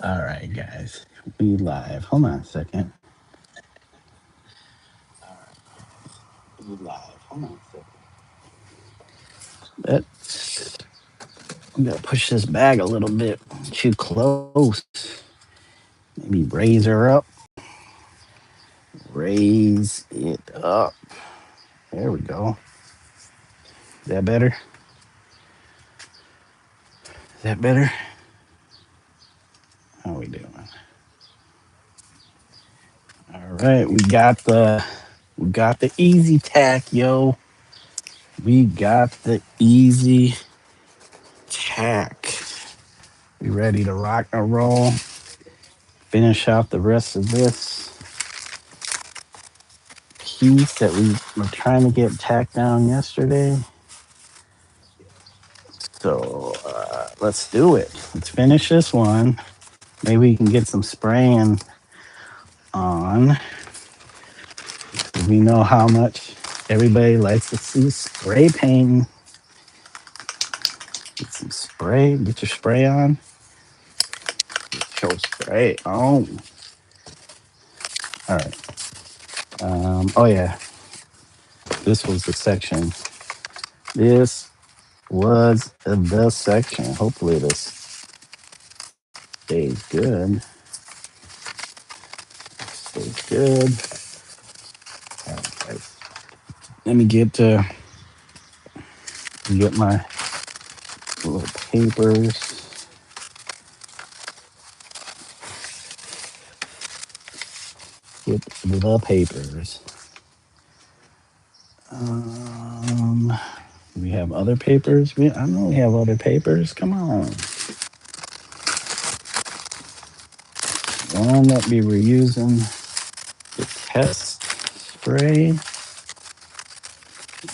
All right, guys, be live. Hold on a second. Be live. Hold on a second. Let's. I'm gonna push this bag a little bit too close. Maybe raise her up. Raise it up. There we go. Is that better? Is that better? How we doing? All right, we got the easy tack, yo. We got the easy tack. We ready to rock and roll. Finish out the rest of this piece that we were trying to get tacked down yesterday. So let's do it. Let's finish this one. Maybe we can get some spraying on. We know how much everybody likes to see spray painting. Get some spray. Get your spray on. Get your spray on. All right. Oh yeah. This was the section. This was the section. Hopefully this stays good. Stays good. All right, guys. Let me get my little papers. Get the papers. We have other papers. I know we have other papers. Come on. One that we were using the test spray.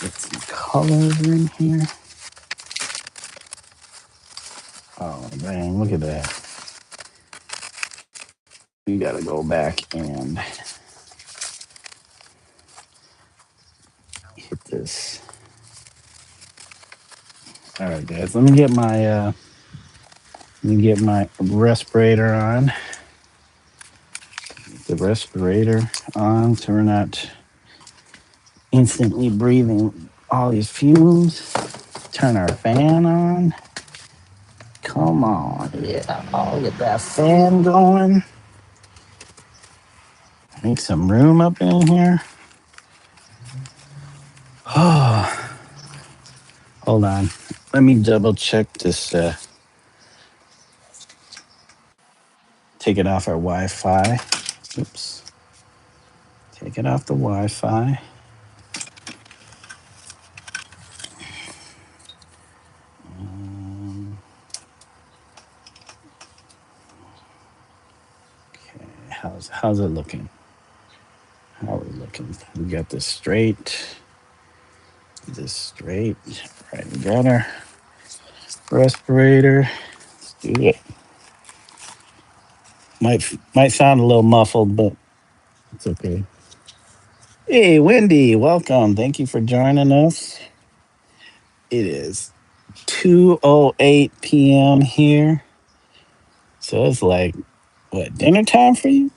Get some colors in here. Oh man, look at that. We gotta go back and hit this. All right, guys. Let me get my respirator on. The respirator on so we're not instantly breathing all these fumes. Turn our fan on. Come on, yeah. I'll get that fan going. Make some room up in here. Oh, hold on. Let me double check this. Take it off our Wi-Fi. Oops. Take it off the Wi-Fi. Okay. How's it looking? How are we looking? We got this straight. This straight. Right, we got our respirator. Let's do it. Might sound a little muffled, but it's okay. Hey, Wendy, welcome. Thank you for joining us. It is 2:08 p.m. here. So it's like, what, dinner time for you?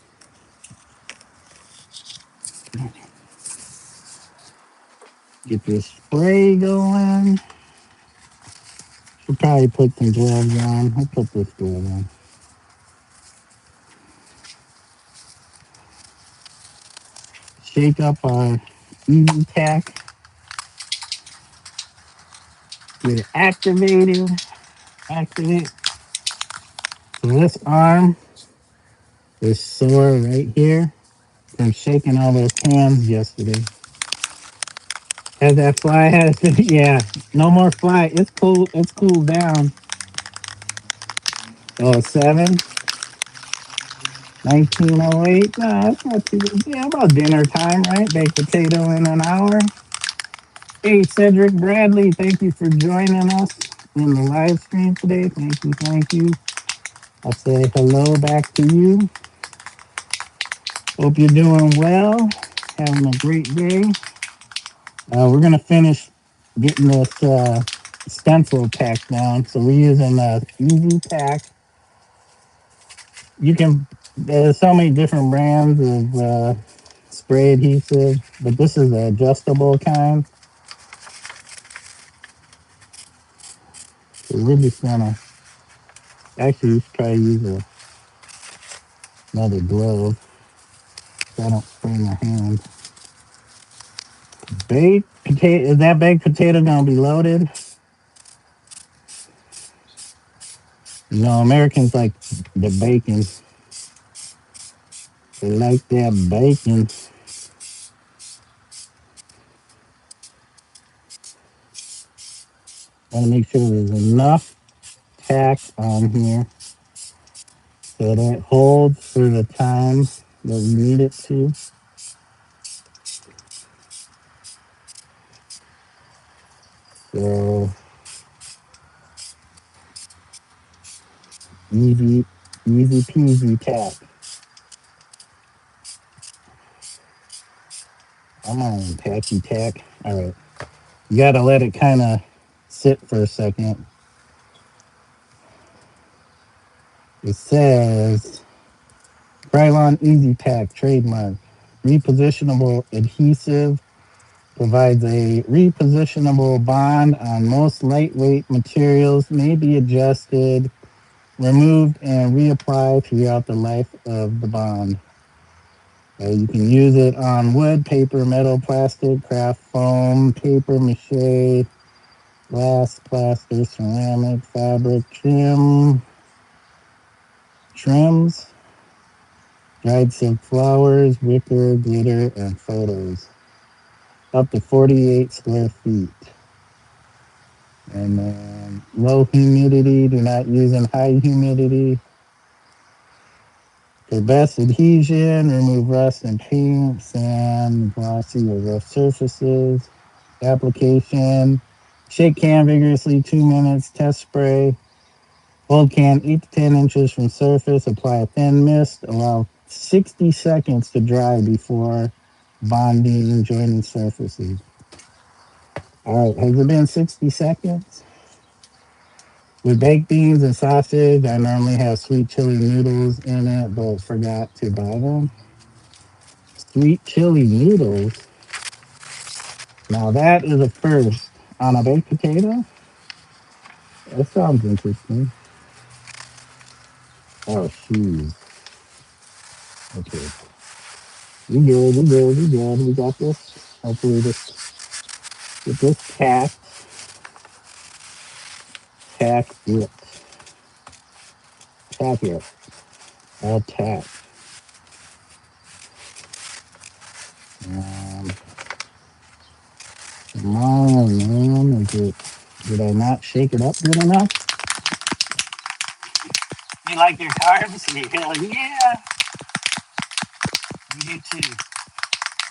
Get this spray going. We'll probably put some gloves on. I'll put this glove on. Shake up our easy tack. Get it activated. Activate. So this arm is sore right here from shaking all those cans yesterday. As that fly has been, yeah, no more fly. It's cool. It's cooled down. Oh, 1908. No, that's not too good. Yeah, about dinner time, right? Baked potato in an hour. Hey, Cedric Bradley, thank you for joining us in the live stream today. Thank you, thank you. I'll say hello back to you. Hope you're doing well, having a great day. We're gonna finish getting this stencil pack down. So we're using Easy Pack. You can There's so many different brands of spray adhesive, but this is the adjustable kind. So we're just gonna actually try to use another glove so I don't sprain my hand. Baked potato, is that baked potato gonna be loaded? You know, Americans like the bacon. They like that bacon. Want to make sure there's enough tack on here so that it holds for the time that we need it to. So easy, easy peasy tack. Come on, tacky tack. All right, you gotta let it kind of sit for a second. It says Krylon Easy Pack trademark, repositionable adhesive, provides a repositionable bond on most lightweight materials, may be adjusted, removed, and reapplied throughout the life of the bond. You can use it on wood, paper, metal, plastic, craft foam, paper mache, glass, plaster, ceramic, fabric, trims, dried silk flowers, wicker, glitter, and photos. Up to 48 square feet. And then low humidity, do not use in high humidity. For best adhesion, remove rust and paint, sand, glossy or rough surfaces. Application, shake can vigorously 2 minutes, test spray. Hold can 8 to 10 inches from surface, apply a thin mist, allow 60 seconds to dry before bonding and joining surfaces. All right, has it been 60 seconds? With baked beans and sausage, I normally have sweet chili noodles in it, but forgot to buy them. Sweet chili noodles? Now that is a first on a baked potato. That sounds interesting. Oh, shoes. Okay. We got this. Hopefully with this tack it. Tack it. All tack. Um, Come on, man. Did I not shake it up good enough? You like your carbs? Hell yeah. We do too.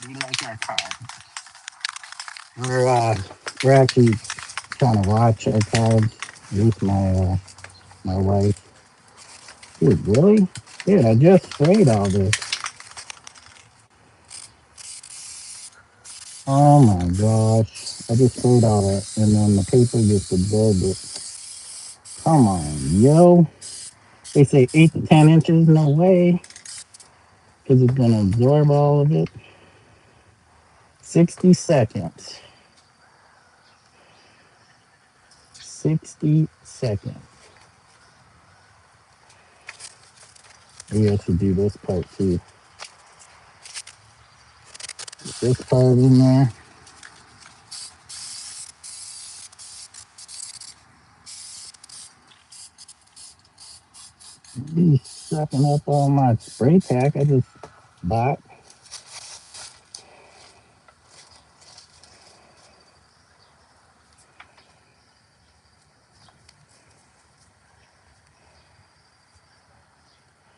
We like our carbs. We're actually trying to watch our carbs. At least my wife. Dude, really? Dude, I just sprayed all this. Oh my gosh. I just sprayed all that and then the paper just absorbed it. Come on, yo. They say 8 to 10 inches, no way. Because it's going to absorb all of it. 60 seconds. 60 seconds. Maybe I should do this part too. Put this part in there. Be sucking up all my spray tack I just bought.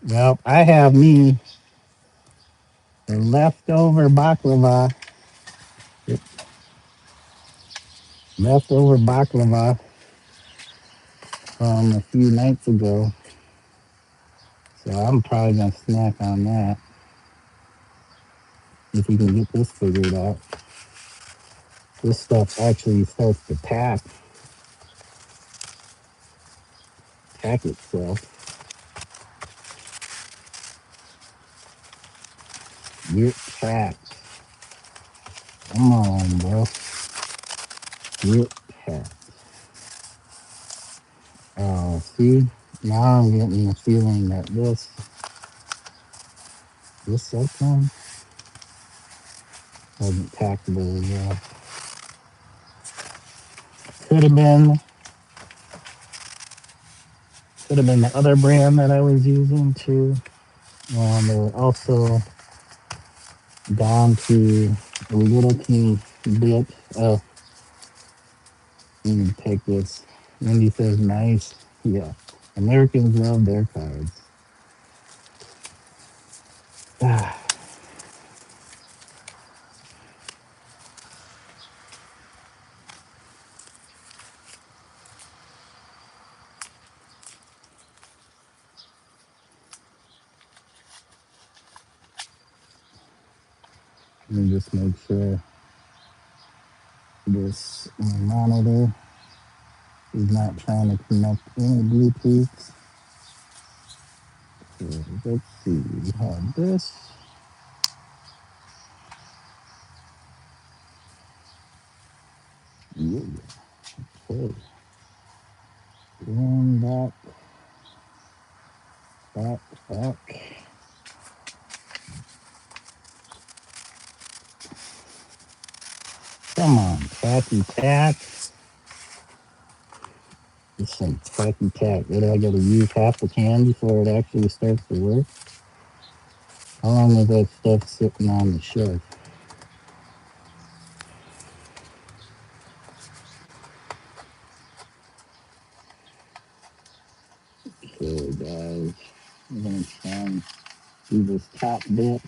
Well, I have me the leftover baklava. Leftover baklava from a few nights ago. So I'm probably going to snack on that. if we can get this figured out. This stuff actually starts to tack itself. Get tacked. Come on, bro. Get tacked. Oh, see? Now I'm getting the feeling that this section wasn't tacked very well. Could have been the other brand that I was using too. They were also down to a little teeny bit. Oh, let me take this. Wendy says nice. Yeah. Americans love their cards. Ah. Let me just make sure this monitor is not trying to connect any Bluetooth. So let's see. We have this. Yeah. Okay. And back. Come on, tacky tack. Just some tacky tack. What do I gotta use half the can before it actually starts to work? How long is that stuff sitting on the shelf? Okay, guys. I'm gonna try and do this top bit.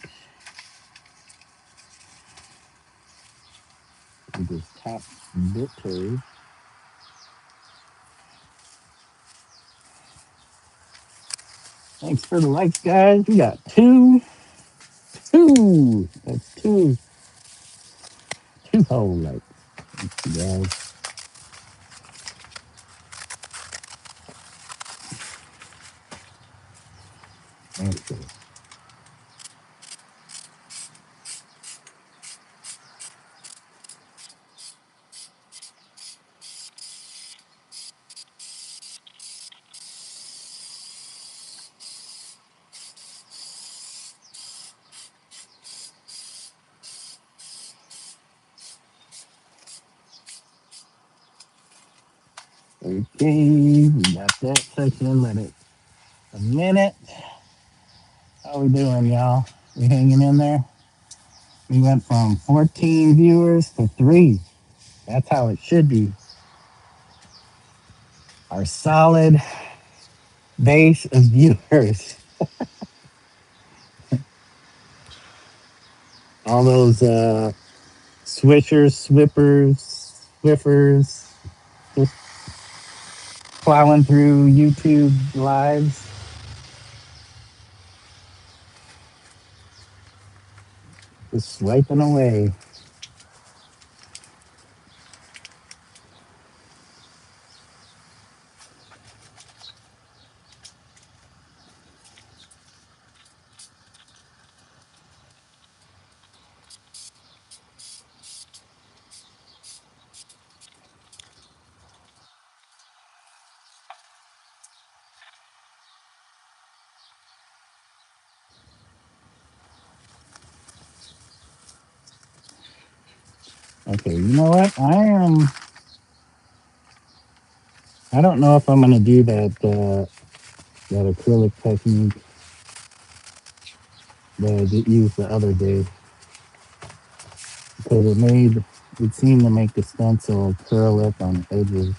Do this top bit too. Thanks for the likes, guys. We got two. That's two whole likes. Thank you, guys. Thank you. Okay, we got that section. Let it a minute. How we doing, y'all? We hanging in there? We went from 14 viewers to 3. That's how it should be. Our solid base of viewers. All those Swiffers, just plowing through YouTube lives. Just swiping away. Okay, you know what? I don't know if I'm gonna do that acrylic technique that I did use the other day, because it seemed to make the stencil curl up on the edges,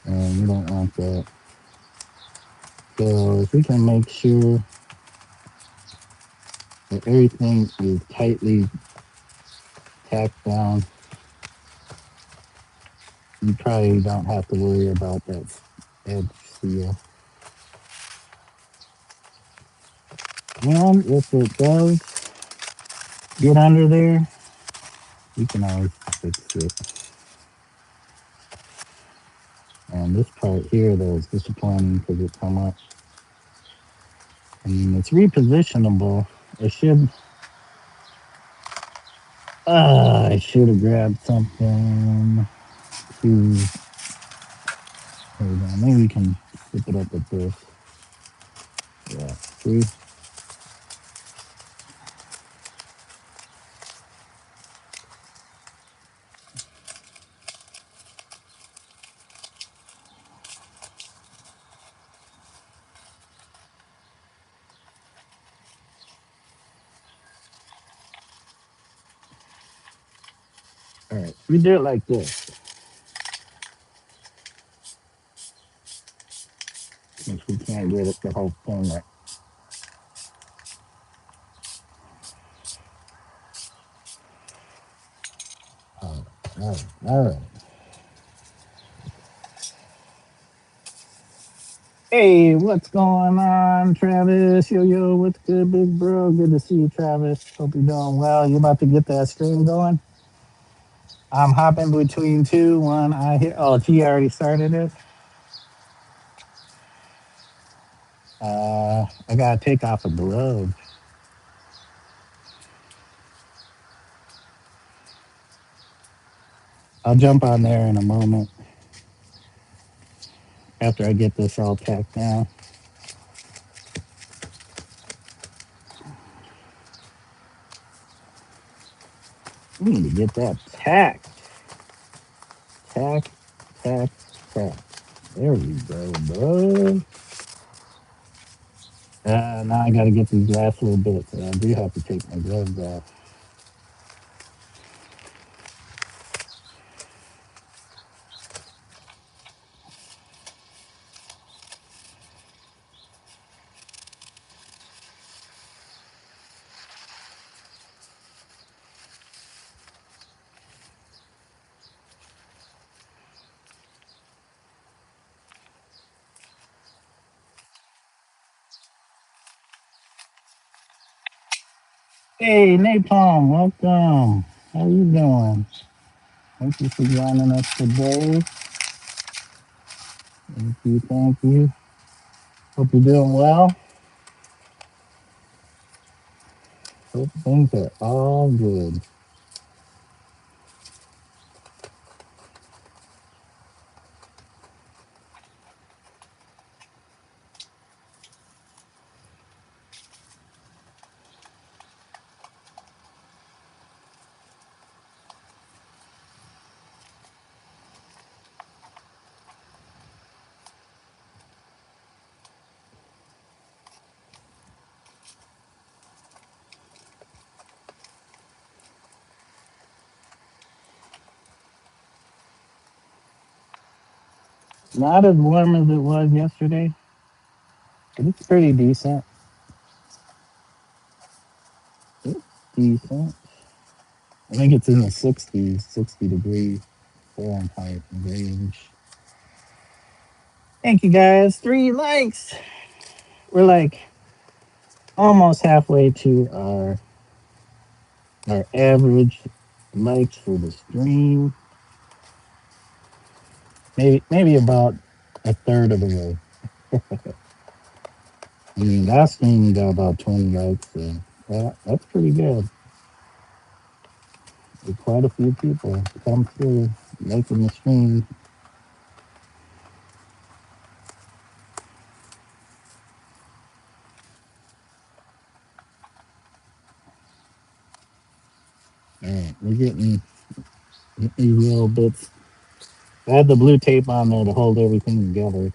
and we don't want that. So if we can make sure that everything is tightly tacked down, you probably don't have to worry about that edge seal. And if it does, get under there, you can always fix it. And this part here, though, is disappointing because it's how much. I mean, it's repositionable. I should have grabbed something to, hold on, maybe we can flip it up with this. Yeah, see? All right, we do it like this. Since we can't get it the whole thing right. All right. Hey, what's going on, Travis? Yo, what's good, big bro? Good to see you, Travis. Hope you're doing well. You about to get that stream going? I'm hopping between two. One, I hear. Oh, T already started it. I gotta take off a glove. I'll jump on there in a moment after I get this all packed down. We need to get that tacked. Tack, tack, tack. There we go, bro. Now I gotta get these last little bits. I do have to take my gloves off. Hey, Napalm, welcome. How you doing? Thank you for joining us today. Thank you, thank you. Hope you're doing well. Hope things are all good. Not as warm as it was yesterday, but it's pretty decent. It's decent. I think it's in the 60s, 60 degrees Fahrenheit range. Thank you guys. 3 likes. We're like almost halfway to our average likes for the stream. Maybe about a third of the way. I mean, last stream got about 20 likes, so that's pretty good. There's quite a few people come through making the stream. All right, we're getting these little bits. I had the blue tape on there to hold everything together.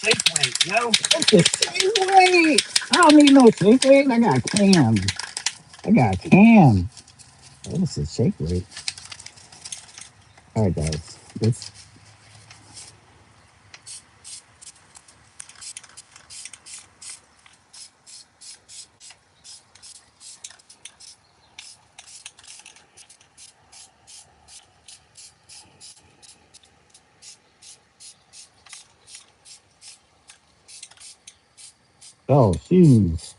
shake weight, yo. What's the shake weight? I don't need no shake weight. I got cans. I got cans. What's the shake weight? All right, guys. Let's. Oh, shoes.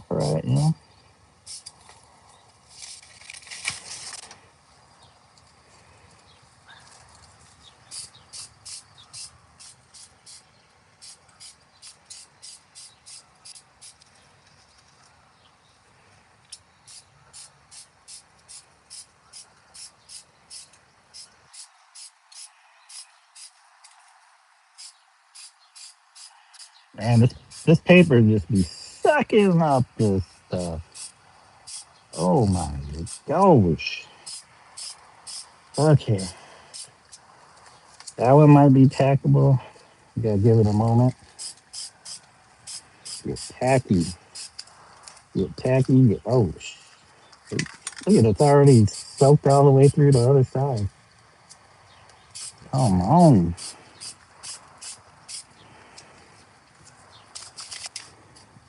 All right, yeah. Man, this paper just be sucking up this stuff. Oh my gosh. Okay. That one might be tackable. You gotta give it a moment. Get tacky. Get tacky. Oh, look at it. It's already soaked all the way through the other side. Come on.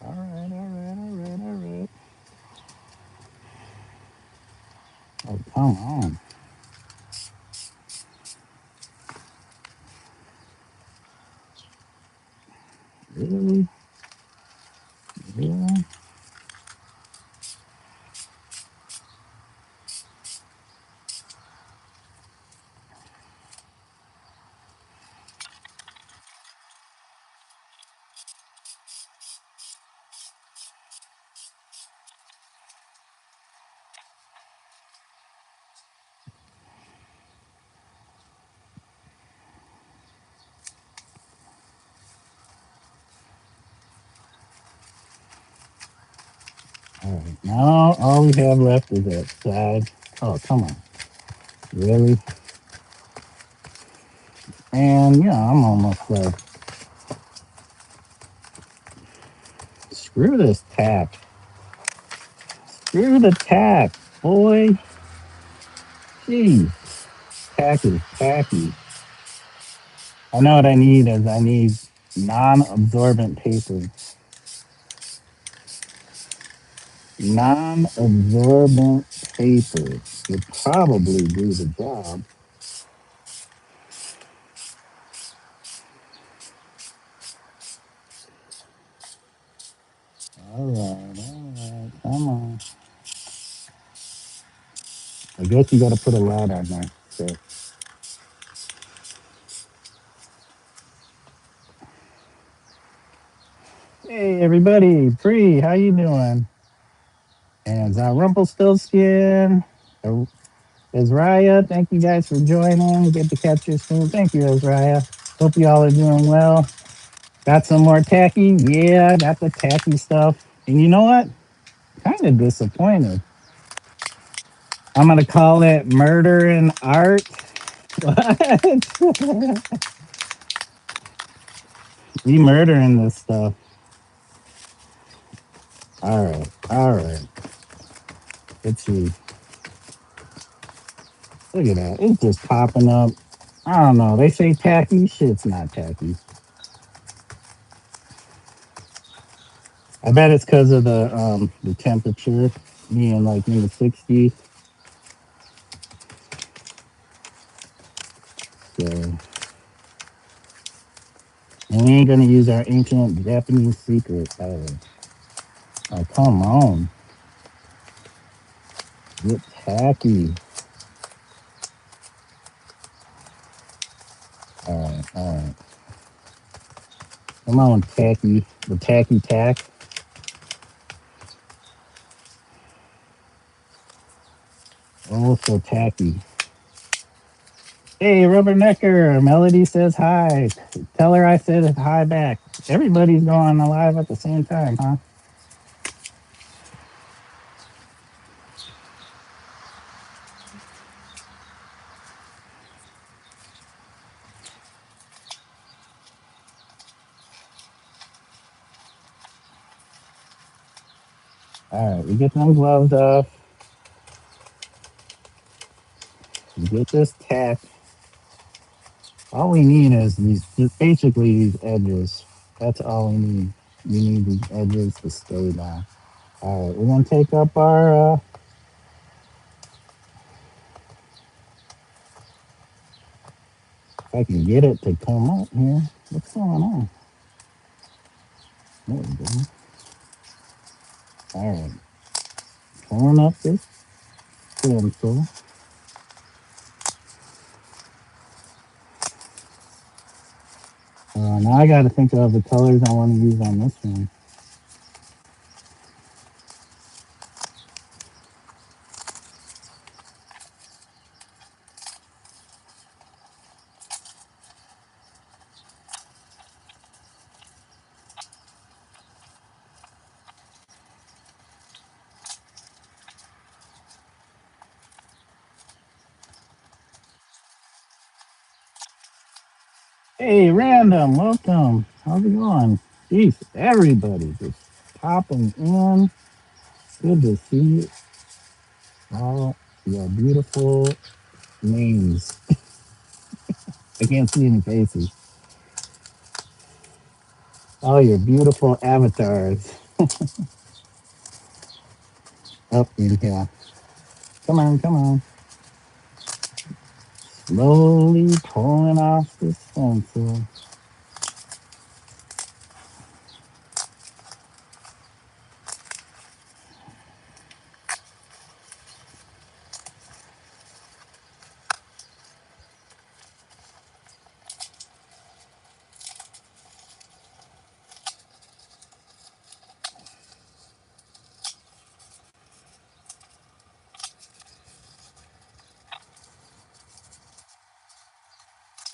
All right, all right, all right, all right. Oh, come on. Really? Really? All right. Now all we have left is that side. Oh, come on. Really? And yeah, I'm almost like, screw this tack. Screw the tack, boy. Jeez. Tacky, tacky. I know what I need is I need non-absorbent paper. Non-absorbent paper would probably do the job. All right, come on. I guess you got to put a lot on there. So, hey, everybody, Bree, how you doing? And Rumpelstiltskin, Ezraya, thank you guys for joining. Good to catch you soon. Thank you, Ezraya. Hope you all are doing well. Got some more tacky? Yeah, got the tacky stuff. And you know what? Kind of disappointed. I'm gonna call it murder and art. What? We murdering this stuff. All right, all right. Let's see. Look at that. It's just popping up. I don't know. They say tacky. Shit's not tacky. I bet it's because of the temperature being like in the 60s. So, and we ain't gonna use our ancient Japanese secret. Oh, come on. Get tacky. All right, all right. Come on, tacky. The tacky tack. Oh, so tacky. Hey, Rubbernecker. Melody says hi. Tell her I said hi back. Everybody's going alive at the same time, huh? All right, we get them gloves off. We get this tack. All we need is these, just basically these edges. That's all we need. We need these edges to stay down. All right, we're gonna take up our. If I can get it to come up here, what's going on? There we go. All right, pulling up this pencil. Now I got to think of the colors I want to use on this one. Hey, Random, welcome. How's it going? Jeez, everybody just popping in. Good to see all your beautiful names. I can't see any faces. All your beautiful avatars up in here. Come on, come on. Slowly pulling off this stencil.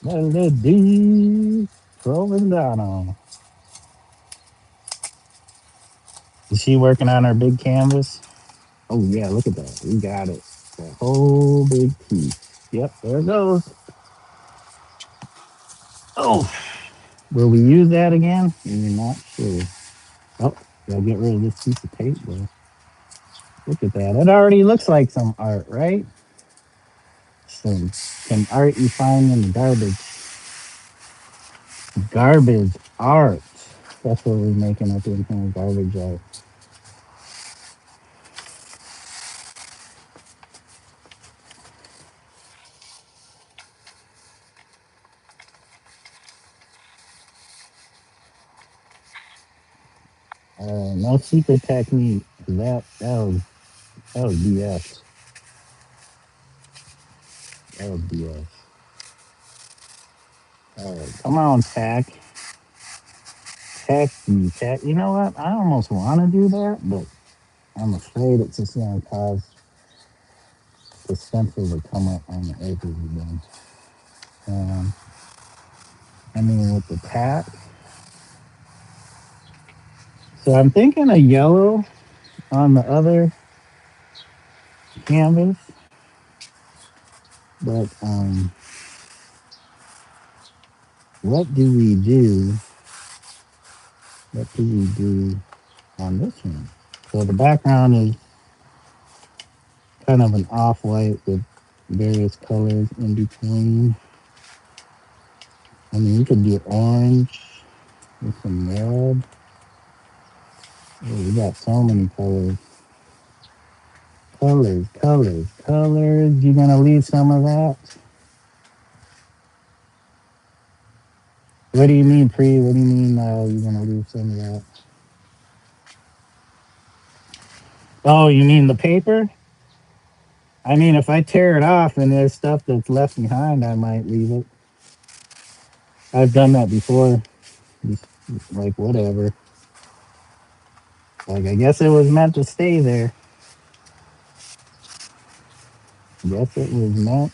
Melody Provenzano. Is she working on her big canvas? Oh yeah, look at that. We got it. The whole big piece. Yep, there it goes. Oh, will we use that again? We're not sure. Oh, gotta get rid of this piece of tape though. Look at that. It already looks like some art, right? Some art you find in the garbage. Garbage art. That's what we're making up in here, garbage art. No secret technique. That was BS. That was BS. All right, come on, tack. Tack. You know what? I almost want to do that, but I'm afraid it's just going to cause the stencil to come up on the edges again. Um, I mean, with the tack. So I'm thinking of yellow on the other canvas, but what do we do? What do we do on this one? So the background is kind of an off-white with various colors in between. I mean, you could do orange with some red. Oh, we got so many colors. Colors. You gonna leave some of that? What do you mean, Pre? What do you mean, you gonna leave some of that? Oh, you mean the paper? I mean, if I tear it off and there's stuff that's left behind, I might leave it. I've done that before. Just, like, whatever. Like, I guess it was meant to stay there. Guess it was meant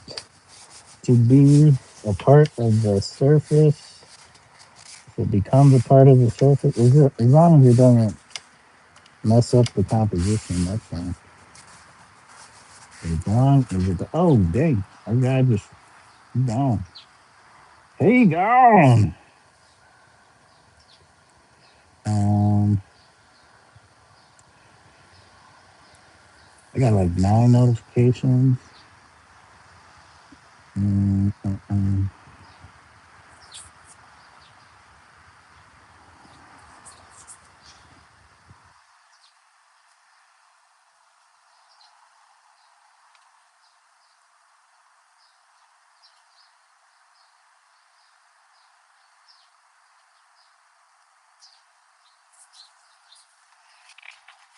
to be a part of the surface. If it becomes a part of the surface, as long as it doesn't mess up the composition, that's fine. As long as it, oh, dang, our guy just gone. He gone. Um, I got like 9 notifications. Mm, mm, mm.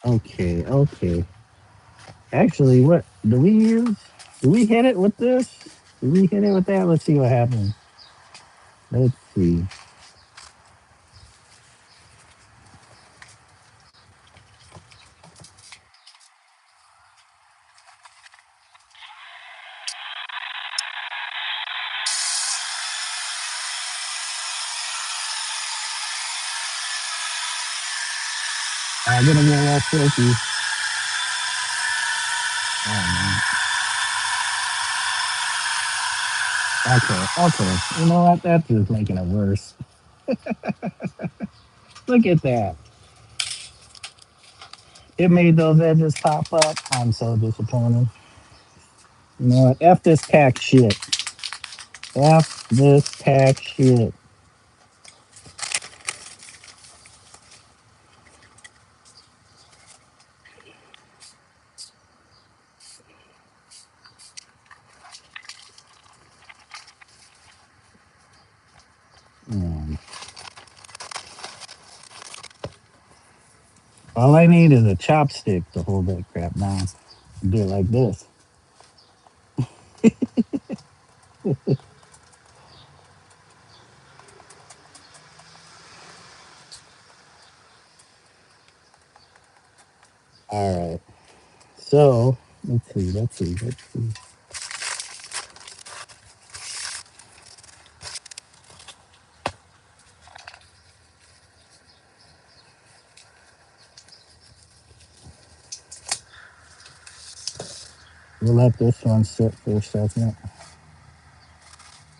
Okay, okay. Actually, what do we use? Do we hit it with this? Do we hit it with that? Let's see what happens. Let's see. I'm gonna get a little filthy. Oh, man. Okay, okay. You know what? That's just making it worse. Look at that. It made those edges pop up. I'm so disappointed. You know what? F this tack shit. F this tack shit. Mm. All I need is a chopstick to hold that crap down. Do it like this. All right. So let's see. Let's see. Let's see. We'll let this one sit for a second,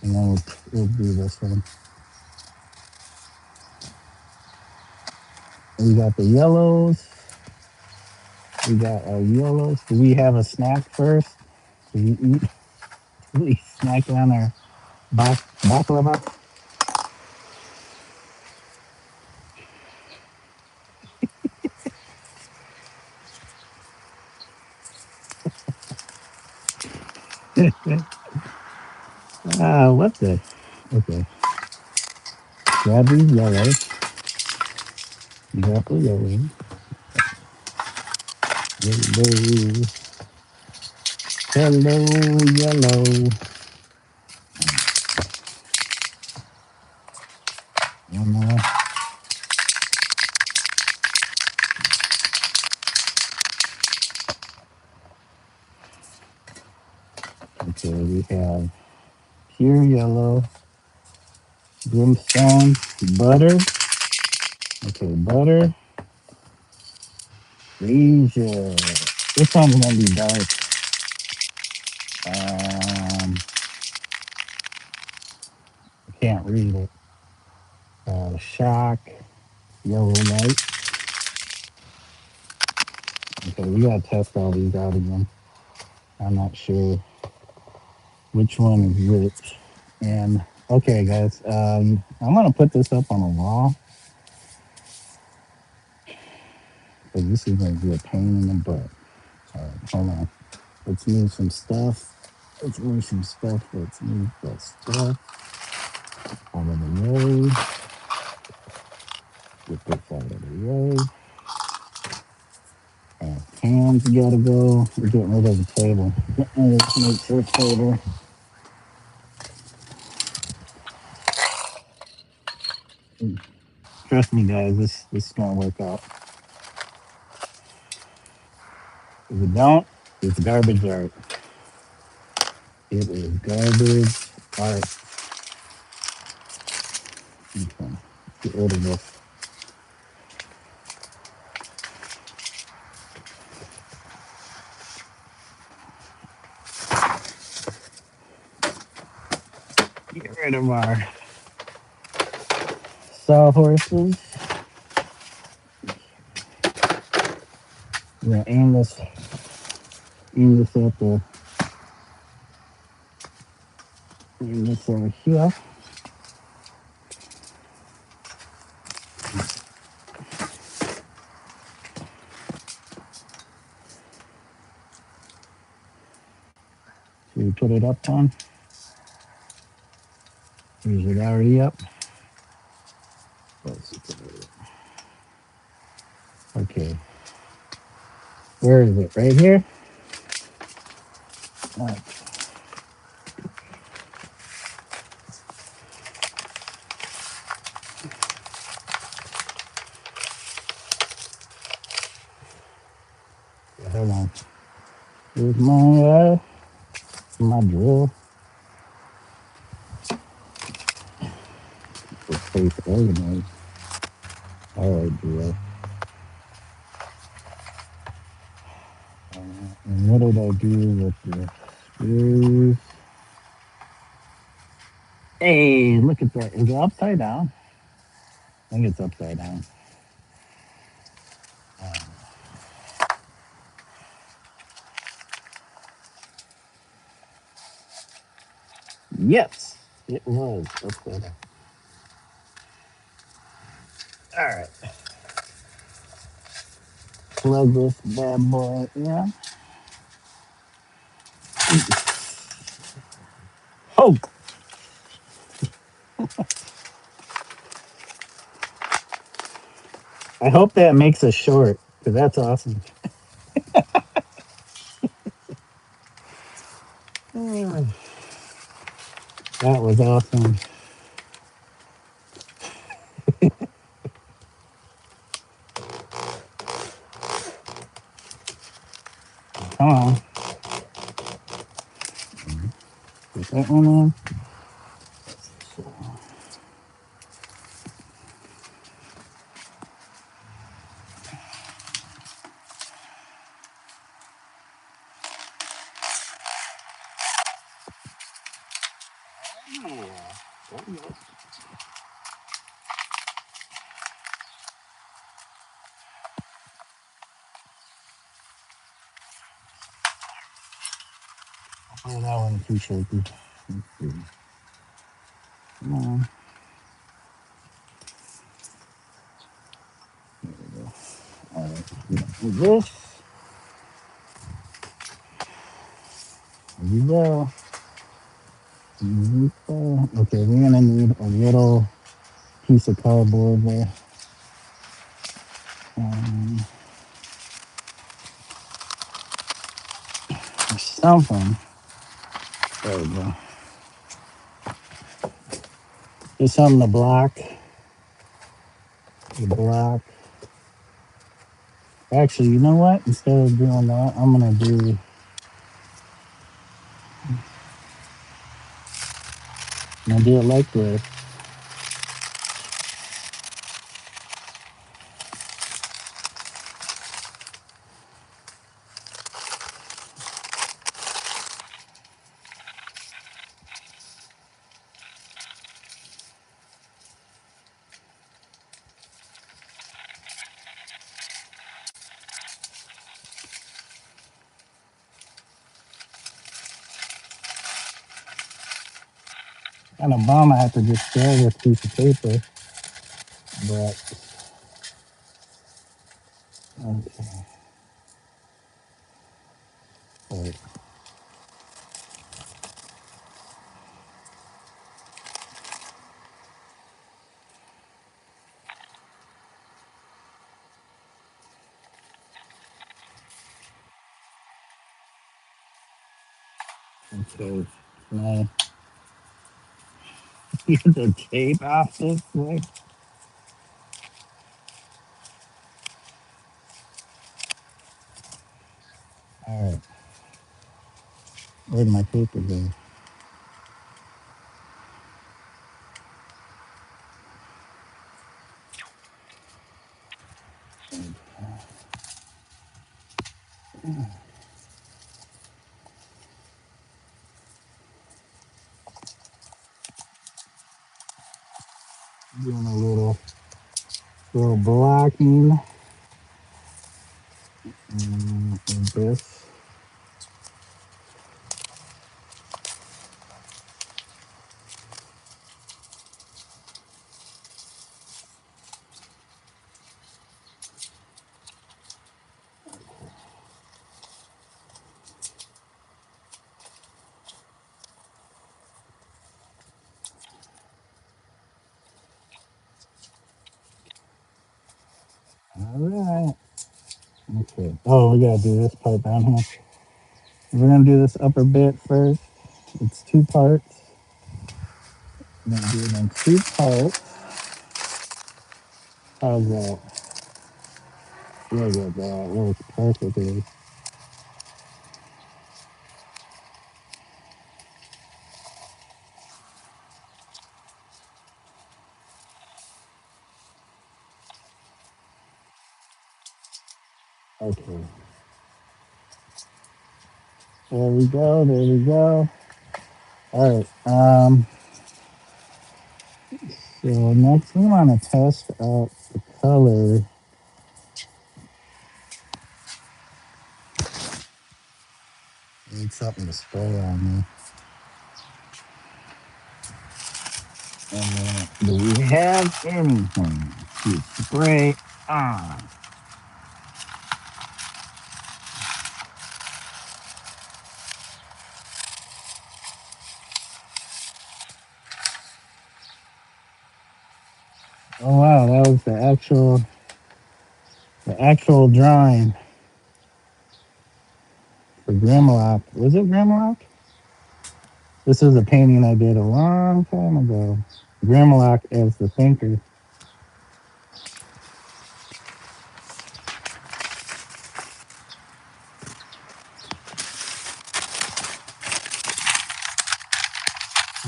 and then we'll do this one. We got the yellows. We got our yellows. Do we have a snack first? Do we eat? Do we snack on our baklava? What the? Okay. Grab these yellows. You got the yellow. Hello. Hello, yellow. One more. Okay, we have pure yellow, brimstone, butter. Okay, butter. Asia. This one's gonna be dark. I can't read it. Shock, yellow light. Okay, we gotta test all these out again. I'm not sure which one is which. And okay, guys, I'm gonna put this up on a wall because this is gonna be a pain in the butt. All right, hold on. Let's move some stuff. Let's move some stuff. Let's move that stuff out of the way. Get this out of the way. Cans gotta go. We're getting rid of the table. Getting rid of this nature table. Trust me, guys, this is gonna work out. If it don't, it's garbage art. It is garbage art. Okay. Get rid of this. Get rid of our sawhorses. We're gonna aim this Aim this at the. Aim this over here. So you put it up on. Is it already up? Okay. Where is it? Right here? Right. Hold on. Here's my drill. The place organized. Alright, drill. And what did I do with the screws? Hey, look at that. Is it upside down? I think it's upside down. Yes, it was upside down. Alright. Plug this bad boy in. Oh! I hope that makes us short, because that's awesome. That was awesome. Come on. Put that one in. Oh, that one too shaky. Come on. Alright. This. There you go. Okay, we're gonna need a little piece of cardboard there. Or something. There we go. Just something to block. The block. Actually, you know what? Instead of doing that, I'm gonna do. I'm gonna do it like this. Kind of bum I have to just share this piece of paper, but okay. Right. Okay. Now, get the tape off this way. All right. Where'd my paper go? Doing a little blocking. Like this. Alright. Okay. Oh, we gotta do this part down here. We're gonna do this upper bit first. It's two parts. We're gonna do it in two parts. How's that? There you go. That works perfectly. Okay. There we go. There we go. All right. So next we want to test out the color. Need something to spray on me. And then, do we have anything to spray on? Oh wow, that was the actual drawing for Grimlock. Was it Grimlock? This is a painting I did a long time ago. Grimlock as the thinker.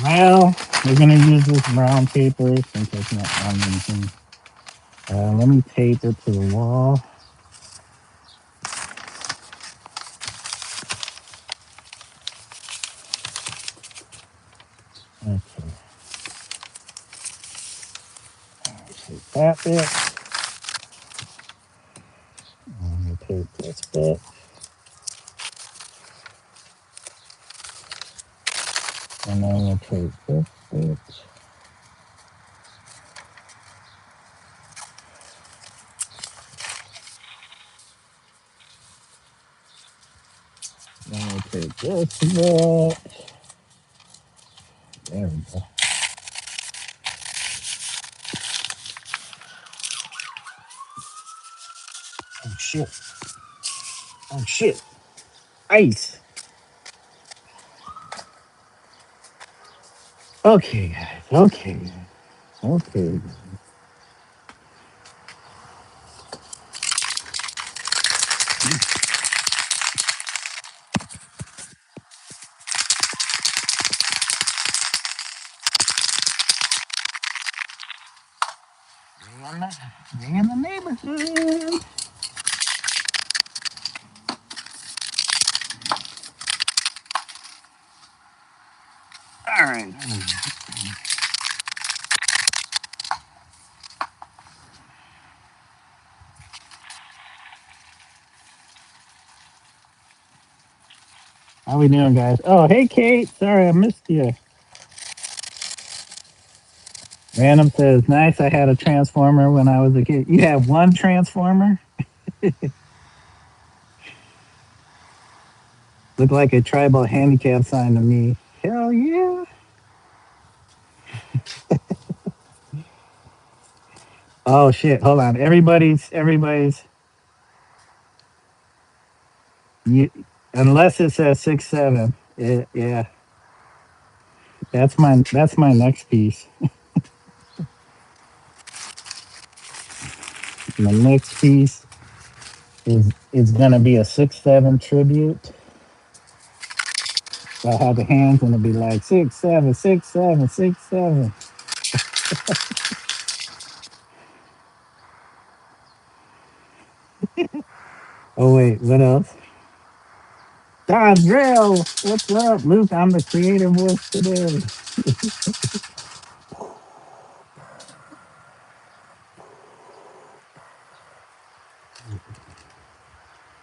Well, we're gonna use this brown paper since it's not on anything. Let me tape it to the wall. Okay. Tape that bit. Let me tape this bit. And then we'll tape this bit. Then we'll tape this bit. There we go. Oh shit. Oh shit. Ice. Okay, guys. Okay. Okay. Bring in the neighborhood. All right. How we doing, guys? Oh, hey, Kate. Sorry I missed you. Random says, nice. I had a transformer when I was a kid. You have one transformer? Looked like a tribal handicap sign to me. Hell yeah. Oh shit. Hold on. Everybody's you, unless it says 6'7". Yeah. That's my next piece. The next piece is gonna be a 6'7" tribute. So I'll have the hands and it'll be like 6'7", 6'7", 6'7". Oh wait, what else? Don Drill, what's up, Luke? I'm the creative voice today.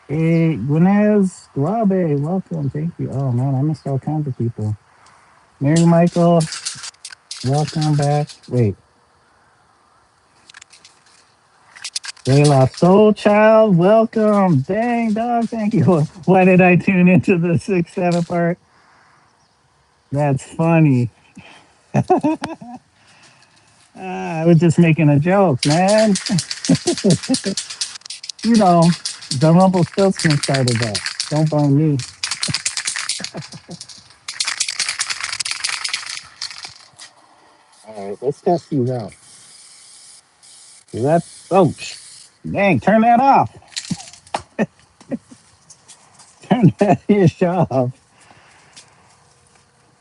Hey, Gwynez, Robe, welcome, thank you. Oh man, I missed all kinds of people. Mary Michael, welcome back. Wait, Layla Soul Child, welcome. Dang dog, thank you. Why did I tune into the 6'7" part? That's funny. I was just making a joke, man. You know, the Rumpelstiltskin started that. Don't blame me. All right, let's test these out. That's dang, turn that off. Turn that ish off. All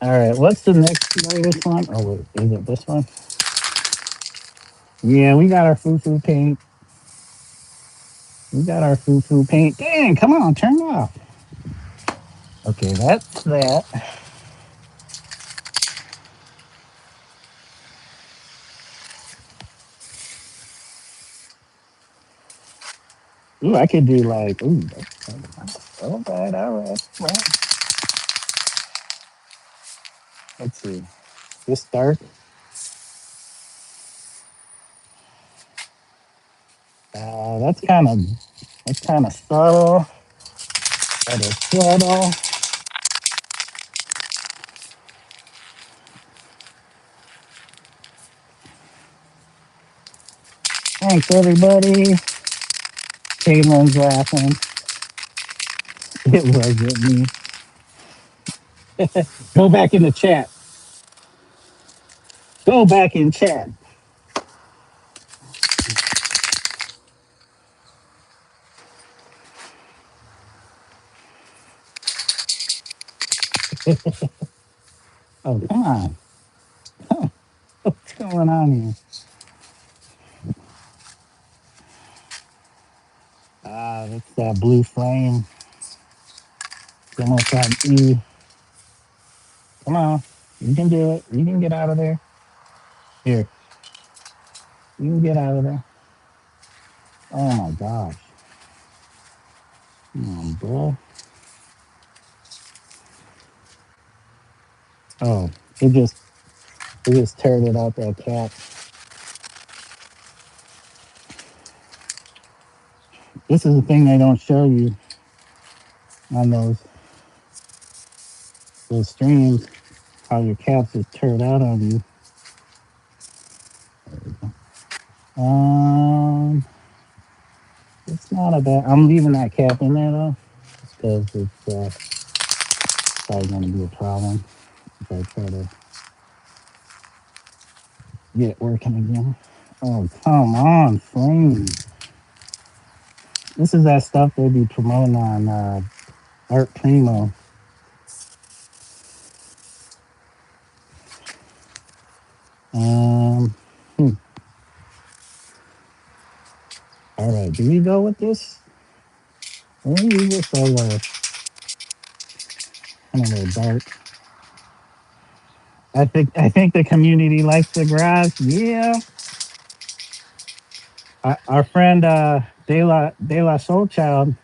right, what's the next latest one? Oh wait, is it this one? Yeah, we got our foo paint. We got our foo paint. Dang, come on, turn it off. Okay, that's that. Ooh, I could do like, all right, all right. Well, let's see. This dark. That's kind of subtle. That is subtle. Thanks everybody. Caitlin's laughing. It wasn't me. Go back in the chat. Go back in chat. Oh, come on. What's going on here? That's that blue flame. It's almost like E. Come on. You can do it. You can get out of there. Here. You can get out of there. Oh my gosh. Come on, bro. Oh, it just teared it out that cap. This is the thing they don't show you on those streams, how your caps just turned out on you. Um, it's not a bad. I'm leaving that cap in there though, because it's probably going to be a problem if I try to get it working again. Oh, come on, flame. This is that stuff they be promoting on Art Primo. Um, hmm. All right, do we go with this? Let me leave this over kind of a dark. I think the community likes the garage. Yeah, our friend De La Soul Child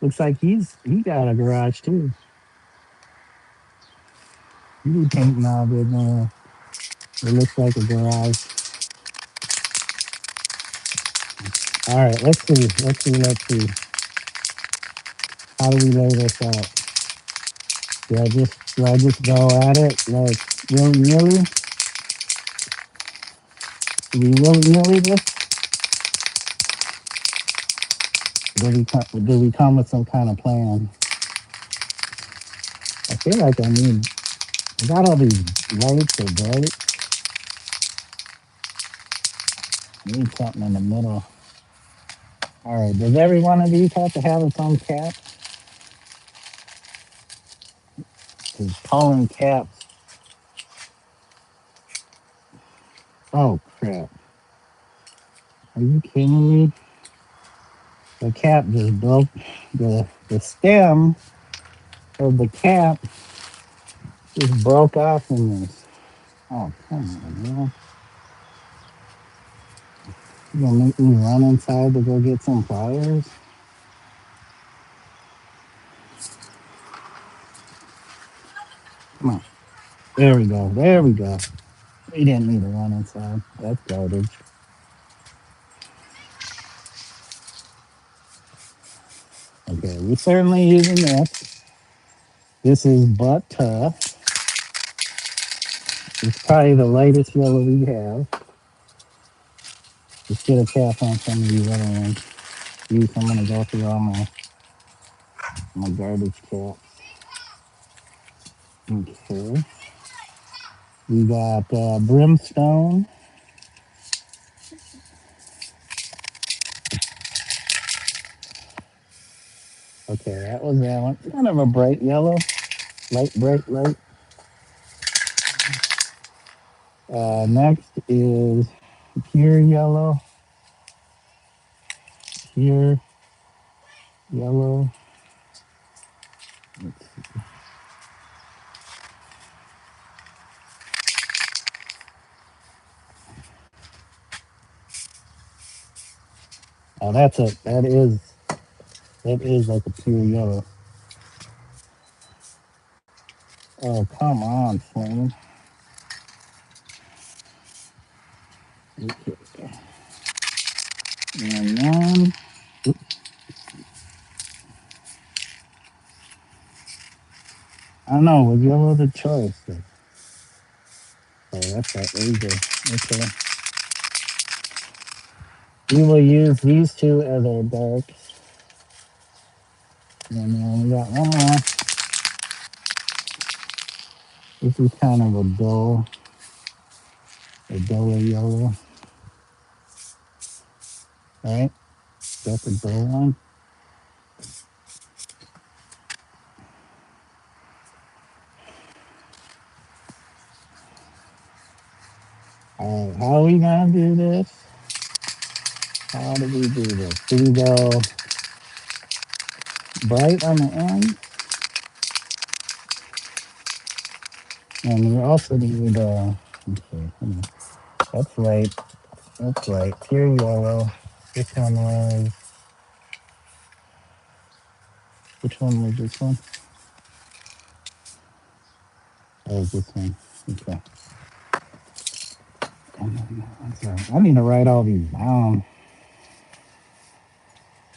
looks like he got a garage too. He be painting all good now. It looks like a garage. All right, let's see. How do we lay this out? Do I just go at it like willy nilly? Do we willy nilly this? Do we come with some kind of plan? I feel like I got all these lights or bright. I need something in the middle. All right, does every one of these have to have its own cap? Because pollen caps. Oh crap! Are you kidding me? The cap just broke. The stem of the cap just broke off in this. Oh come on, man! You gonna make me run inside to go get some pliers? Come on. There we go. There we go. We didn't need to run inside. That's garbage. Okay, we're certainly using this. This is but tough. It's probably the lightest yellow we have. Let's get a cap on some of these other ones. excuse, I'm gonna go through all my garbage caps. Okay. We got brimstone. Okay, that was that one. Kind of a bright yellow, bright light. Next is pure yellow. Pure yellow. Oh, that is like a pure yellow. Oh, come on, flame. Okay. And then, I don't know, was yellow the choice? Oh, that's that laser. Okay. We will use these two as our darks. And then we got one more. This is kind of a duller yellow. Alright, that's a dull one. Alright, how are we gonna do this? How do we do this? Do we go bright on the end? And we also need, okay, that's right. That's right. Pure yellow. This one was, which one was this one? Oh, this one. Okay. I need to write all these down.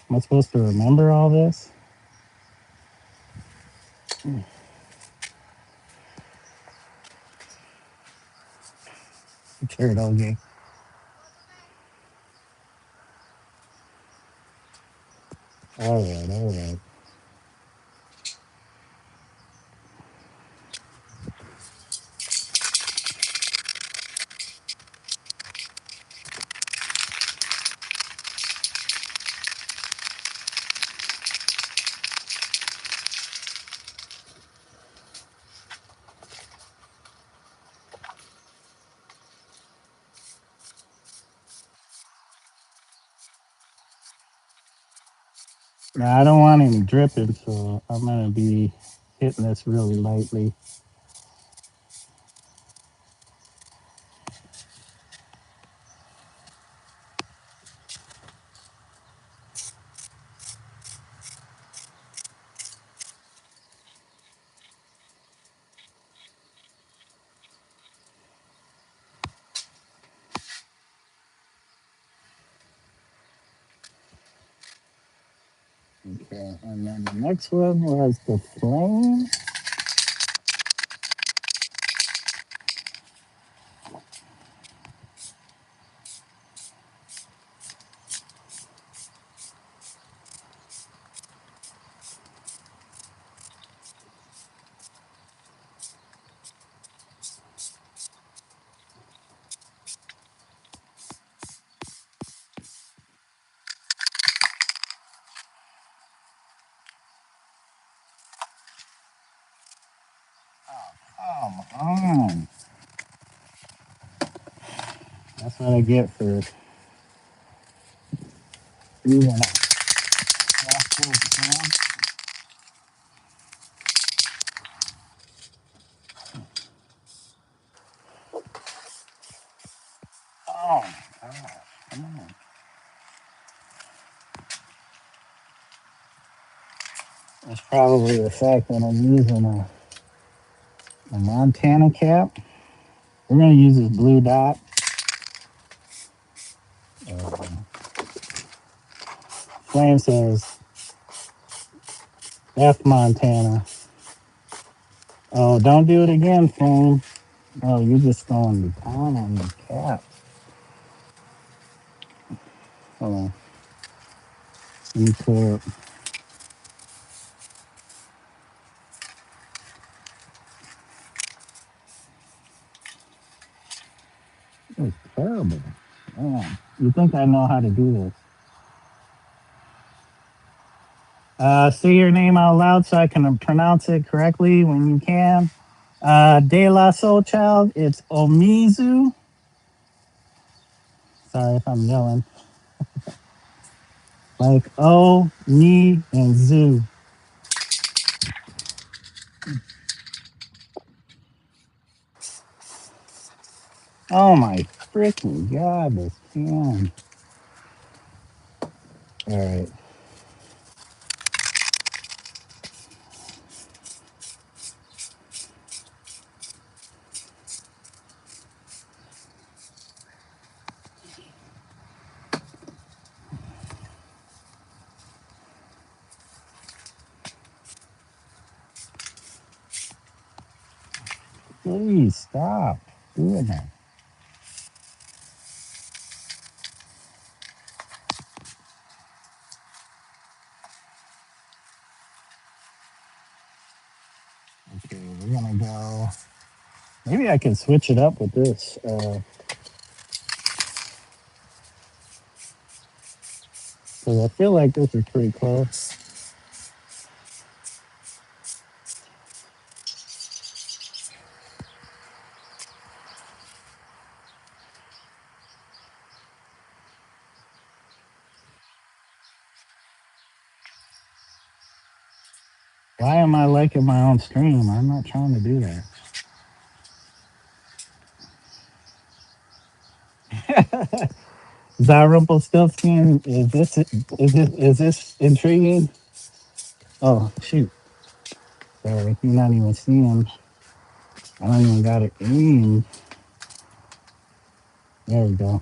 Am I supposed to remember all this? Sure, okay. All right, all right. Now, I don't want any dripping, so I'm going to be hitting this really lightly. Okay, and then the next one was the flame. Come on. That's what I get for using a plastic can. Oh, come on. It's probably the fact that I'm using a Montana cap. We're going to use this blue dot. Uh, Flame says F Montana. Oh, don't do it again, Flame. Oh, you're just going to town on the cap. Hold on. Let me pour. It's terrible. Man, you think I know how to do this? Say your name out loud so I can pronounce it correctly when you can. De La Soul Child, it's Omizu. Sorry if I'm yelling. Like O, me, and Zoo. Oh my freaking god, this can. Alright. Please stop doing that. Okay, we're gonna go. Maybe I can switch it up with this. Because I feel like this is pretty close. Why am I liking my own stream? I'm not trying to do that. Rumpelstiltskin, is this intriguing? Oh shoot! Sorry, you're not even seeing. I don't even got it aimed. There we go.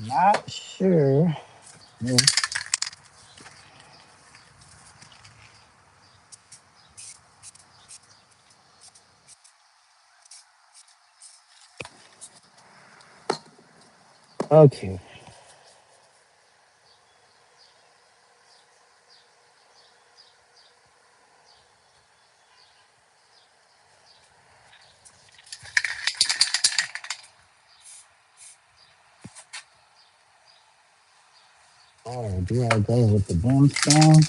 Not sure. Yeah. Okay. Oh, do I go with the brimstone?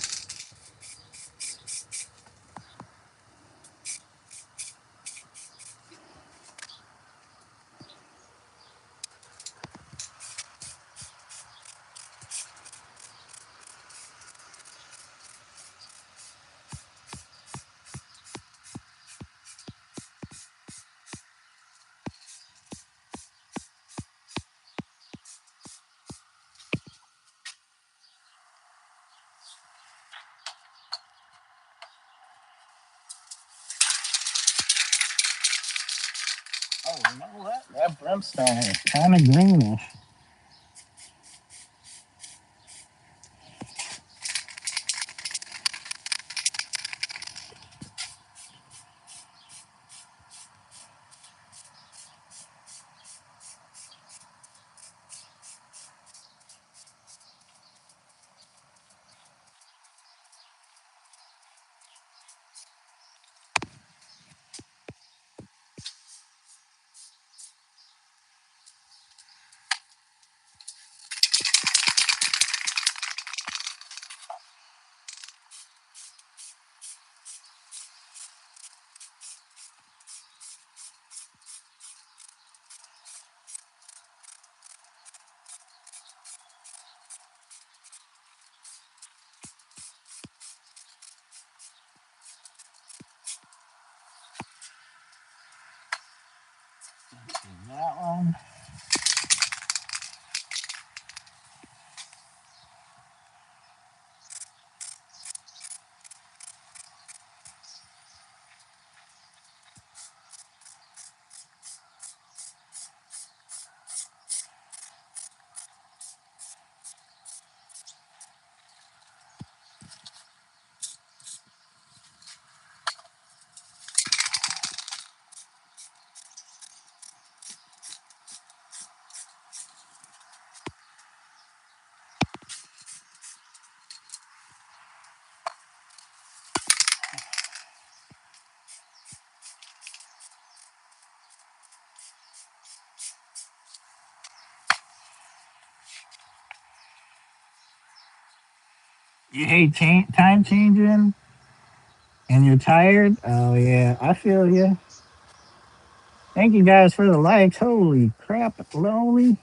Oh, you know what? That brimstone is kind of greenish. That one. You hate time changing and you're tired? Oh, yeah, I feel you. Thank you guys for the likes. Holy crap, Lowly.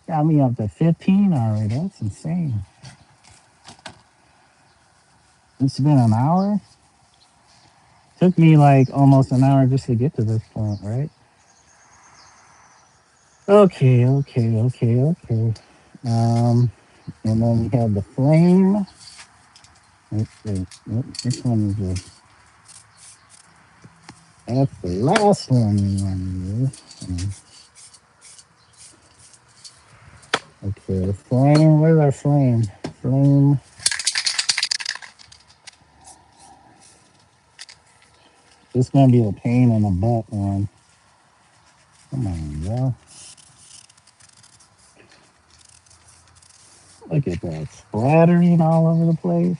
Got me up to 15 already. That's insane. It's been an hour. Took me like almost an hour just to get to this point, right? Okay. And then we have the flame. Which one is this? That's the last one we want to use. Okay, flame. Where's our flame? Flame. This is gonna be a pain in the butt one. Come on, bro. Look at that splattering all over the place.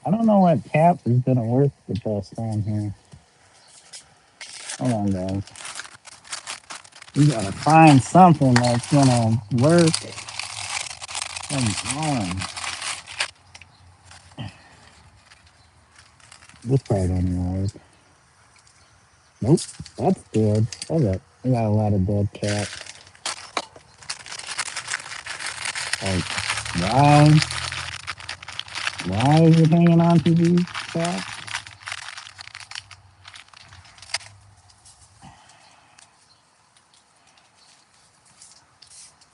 I don't know what cap is gonna work the best on here. Hold on, guys. We gotta find something that's gonna work. Come on. This probably don't even work. Nope, that's dead. We got a lot of dead cats. Like, why? Why is it hanging on to these cats?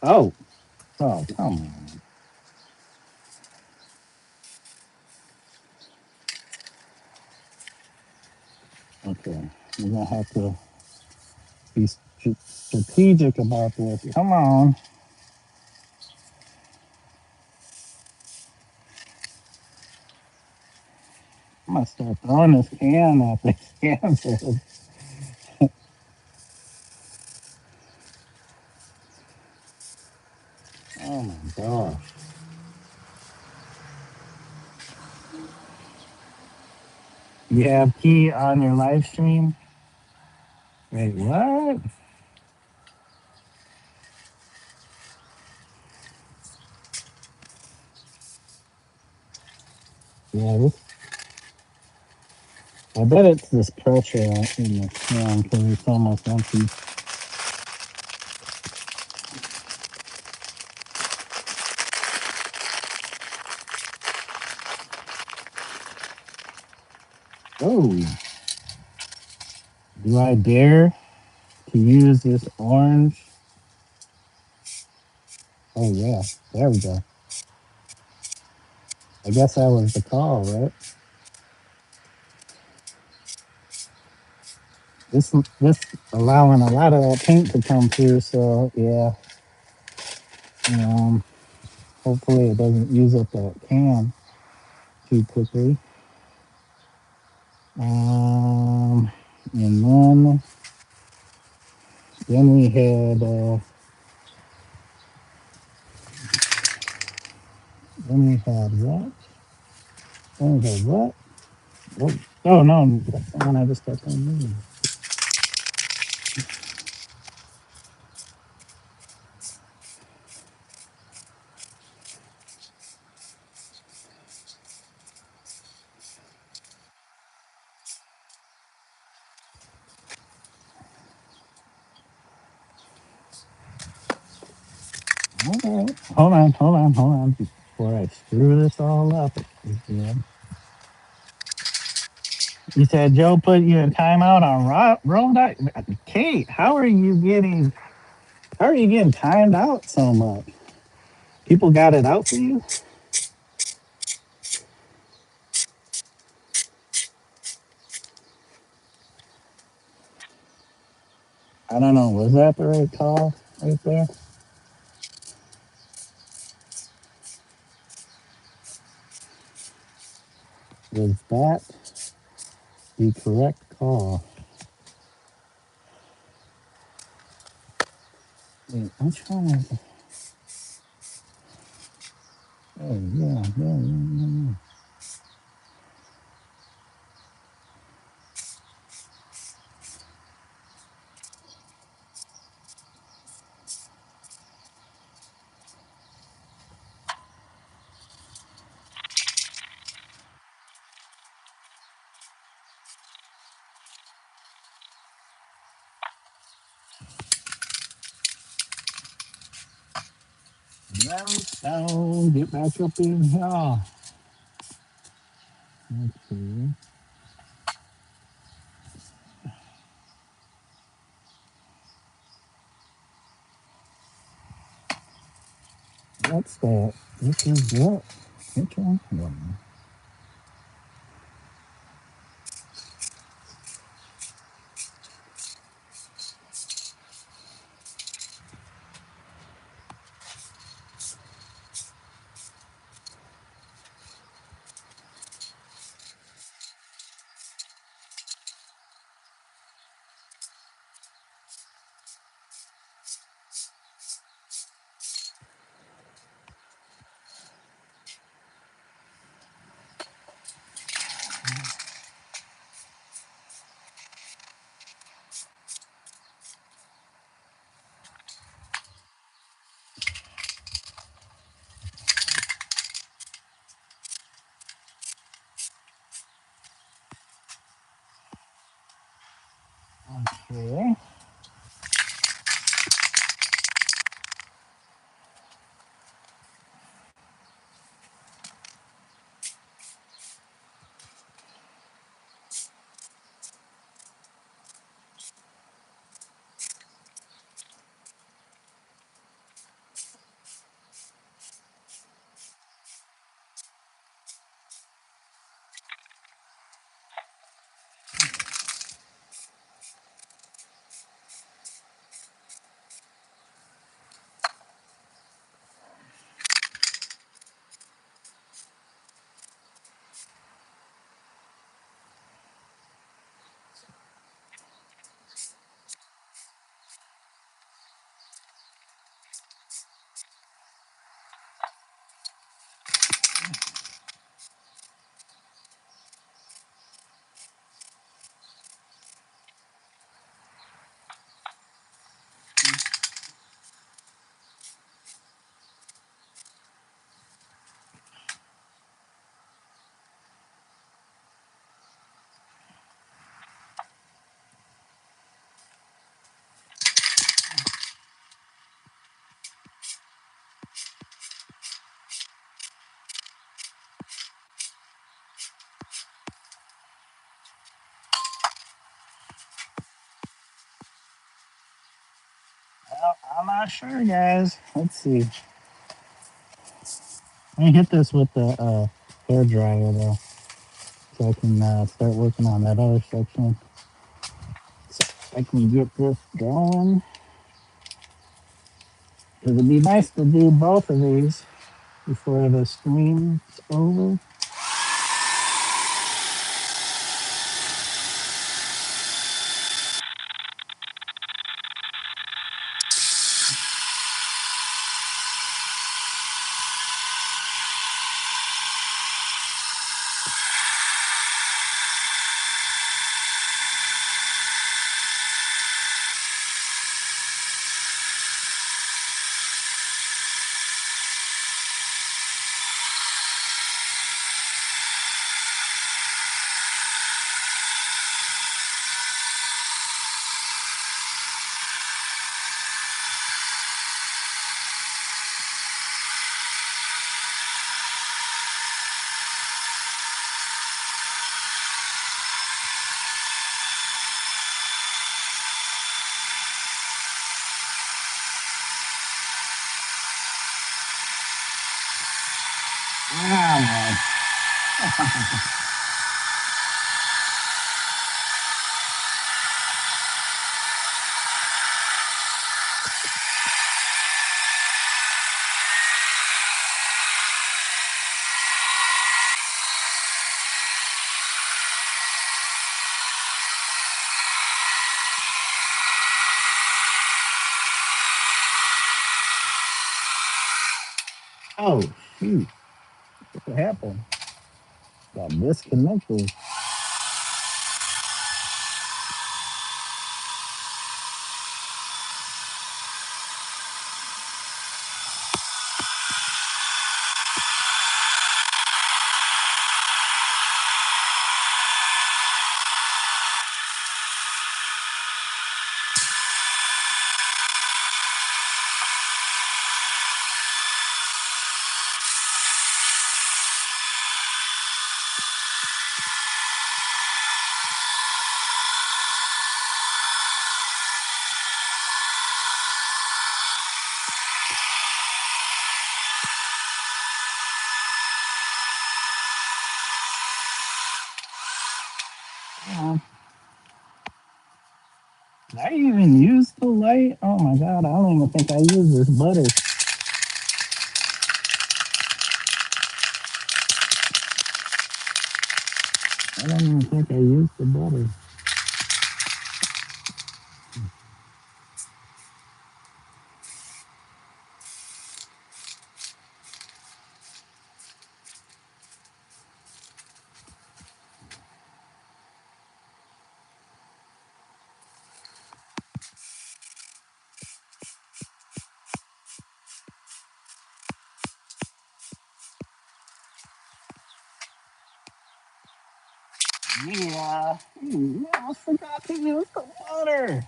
Oh, oh, come on. Okay, we're gonna have to be strategic about this. Come on. I'm gonna start throwing this can at the can. Oh my gosh. You have key on your live stream? Wait, what? Yeah, I bet it's this pressure in the can because it's almost empty. Oh, do I dare to use this orange? Oh yeah, there we go. I guess that was the call, right? This allowing a lot of that paint to come through, so yeah. Um, hopefully it doesn't use up that can too quickly. And then we had then we had what? Then we had what? Oh no, that's the one I just got done moving. Okay. Hold on. Before I screw this all up again. You said Joe put you in timeout on road. Kate, how are you getting timed out so much? People got it out for you? I don't know. Was that the right call right there? Was that the correct call? Wait, which one is it? Oh, yeah. Now, get back up in here. Let's see. What's that? This is what? Which one? Okay. Well, I'm not sure, guys. Let's see. Let me hit this with the hair dryer, though, so I can start working on that other section. So I can get this going. Because it'd be nice to do both of these before the stream's over. Ah, oh, shoot. What happened? Got disconnected. Did I even use the light? Oh my god, I don't even think I used this butter. I don't even think I used the butter. Yeah. I almost forgot to use the butter.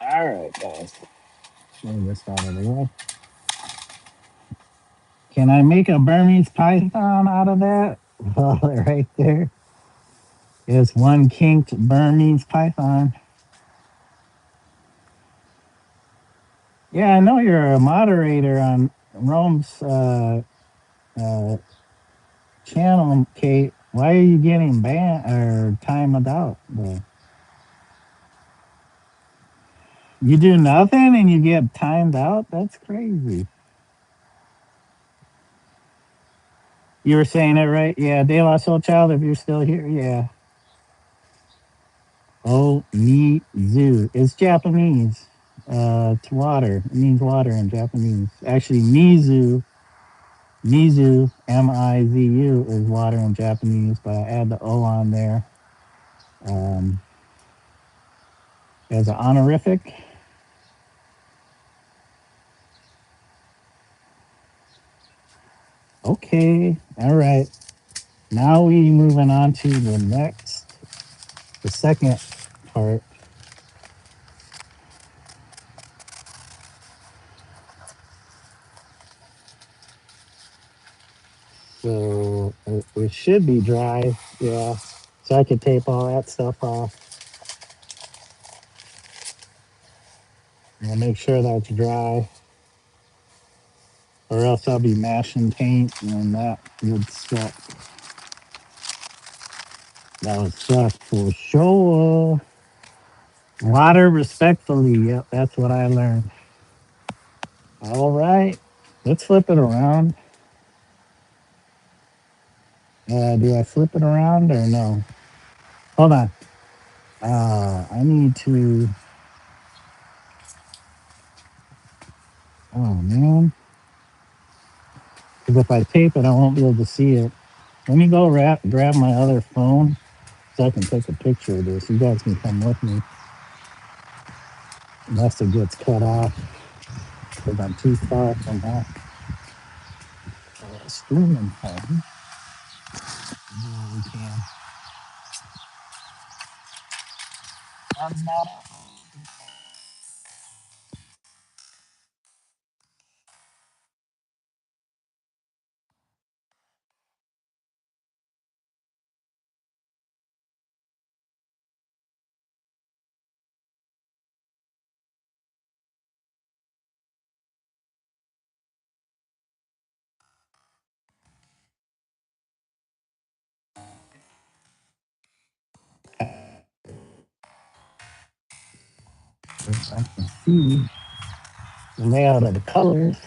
Alright, guys. Move this out of the way. Can I make a Burmese python out of that? Well, right there is one kinked Burmese python. Yeah, I know you're a moderator on Rome's uh, channel, Kate. Why are you getting banned or timed out? You do nothing and you get timed out? That's crazy. You were saying it right? Yeah, De La Soul Child, if you're still here, yeah. Omizu. It's Japanese. It's water. It means water in Japanese. Actually, Mizu, M-I-Z-U, is water in Japanese, but I add the O on there um, as an honorific. Okay, all right. Now we moving on to the second part. So it should be dry, yeah. So I could tape all that stuff off and make sure that's dry, or else I'll be mashing paint and that would suck. That would suck for sure. Water respectfully, yep, that's what I learned. All right, let's flip it around. Do I flip it around or no? Hold on. I need to. Oh man, because if I tape it, I won't be able to see it. Let me go grab my other phone so I can take a picture of this. You guys can come with me unless it gets cut off because I'm too far from that streaming phone. Yeah, we can. I'm not. I can see the layout of the colors.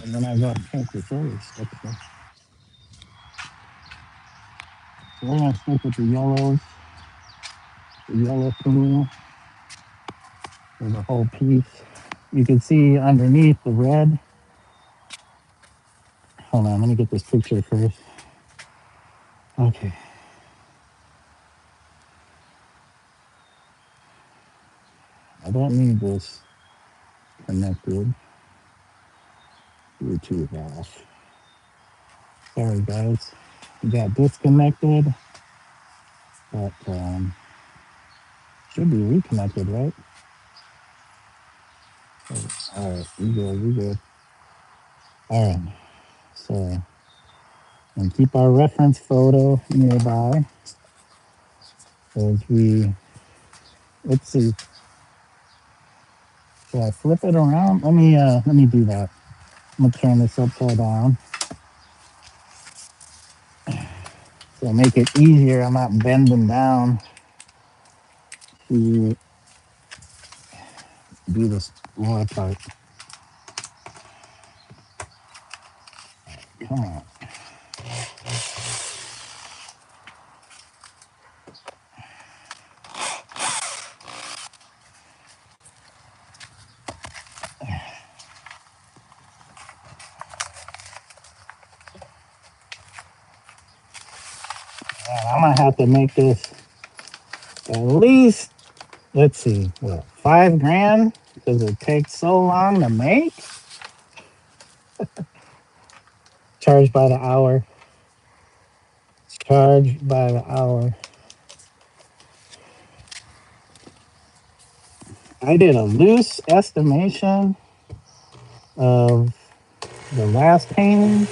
And then I go and paint this other section. So we're gonna stick with the yellows, the yellow through for the whole piece. You can see underneath the red. Hold on, let me get this picture first. Okay. I don't need this connected. Bluetooth off. Sorry guys. We got disconnected, but should be reconnected, right? Alright, we good, we good. Alright, so and keep our reference photo nearby as we, let's see, should I flip it around? Let me do that. I'm gonna turn this upside down. So make it easier. I'm not bending down to do this lower part. Come on. Man, I'm gonna have to make this at least, let's see, what, $5,000 because it takes so long to make. Charged by the hour. Charged by the hour. I did a loose estimation of the last painting,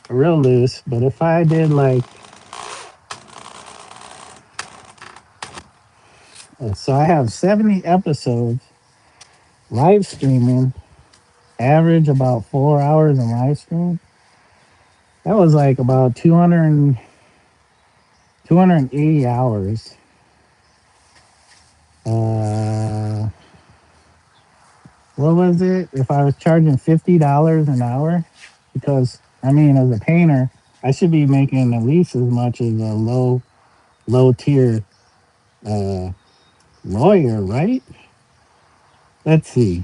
real loose, but if I did like, so I have 70 episodes live streaming, average about 4 hours in live stream. That was like about 280 hours. What was it? If I was charging $50 an hour, because I mean, as a painter, I should be making at least as much as a low tier uh, lawyer, right? Let's see.